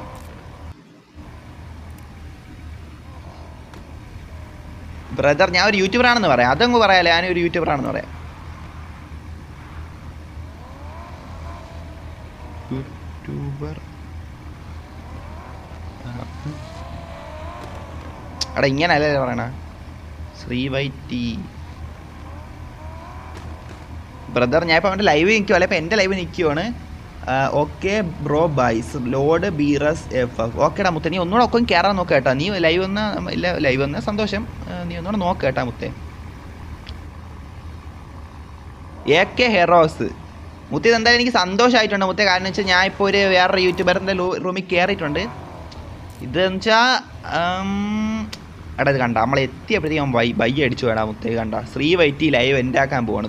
ബ്രദർ ഞാൻ ഒരു യൂട്യൂബറാണെന്ന് പറയാം, അതങ്ങ് പറയാമല്ലേ. ഞാനൊരു യൂട്യൂബറാണെന്ന് പറയാം. യൂട്യൂബർ എടാ ഇങ്ങനല്ലേ പറയണ ശ്രീവൈറ്റി ബ്രദർ. ഞാൻ ഇപ്പം അവൻ്റെ ലൈവ് നിൽക്കുമല്ലേ, ഇപ്പം എൻ്റെ ലൈവ് നിൽക്കുവാണ്. ഓക്കെ ബ്രോ ബൈസ് ലോഡ് BRS FF. ഓക്കേടാ മുത്തേ, നീ ഒന്നുകൂടെ ഒക്കെ കയറാൻ നോക്കുക കേട്ടോ. നീ ലൈവ് വന്ന സന്തോഷം, നീ ഒന്നുകൂടെ നോക്കുക കേട്ടാ മുത്തേ. AK ഹെറോസ് മുത്തേ, എന്തായാലും എനിക്ക് സന്തോഷമായിട്ടുണ്ട് മുത്തേ. കാരണം വെച്ചാൽ ഞാൻ ഇപ്പോൾ ഒരു വേറൊരു യൂട്യൂബറിൻ്റെ റൂമിൽ കയറിയിട്ടുണ്ട്. ഇതെന്ന് വെച്ചാൽ എടാ ഇത് കണ്ട നമ്മൾ എത്തിയപ്പോഴത്തേക്കും ബയ്യ അടിച്ചു വേടാ മുത്തേ. കണ്ട ശ്രീവൈറ്റി ലൈവ് എൻ്റെ ആക്കാൻ പോവാണ്.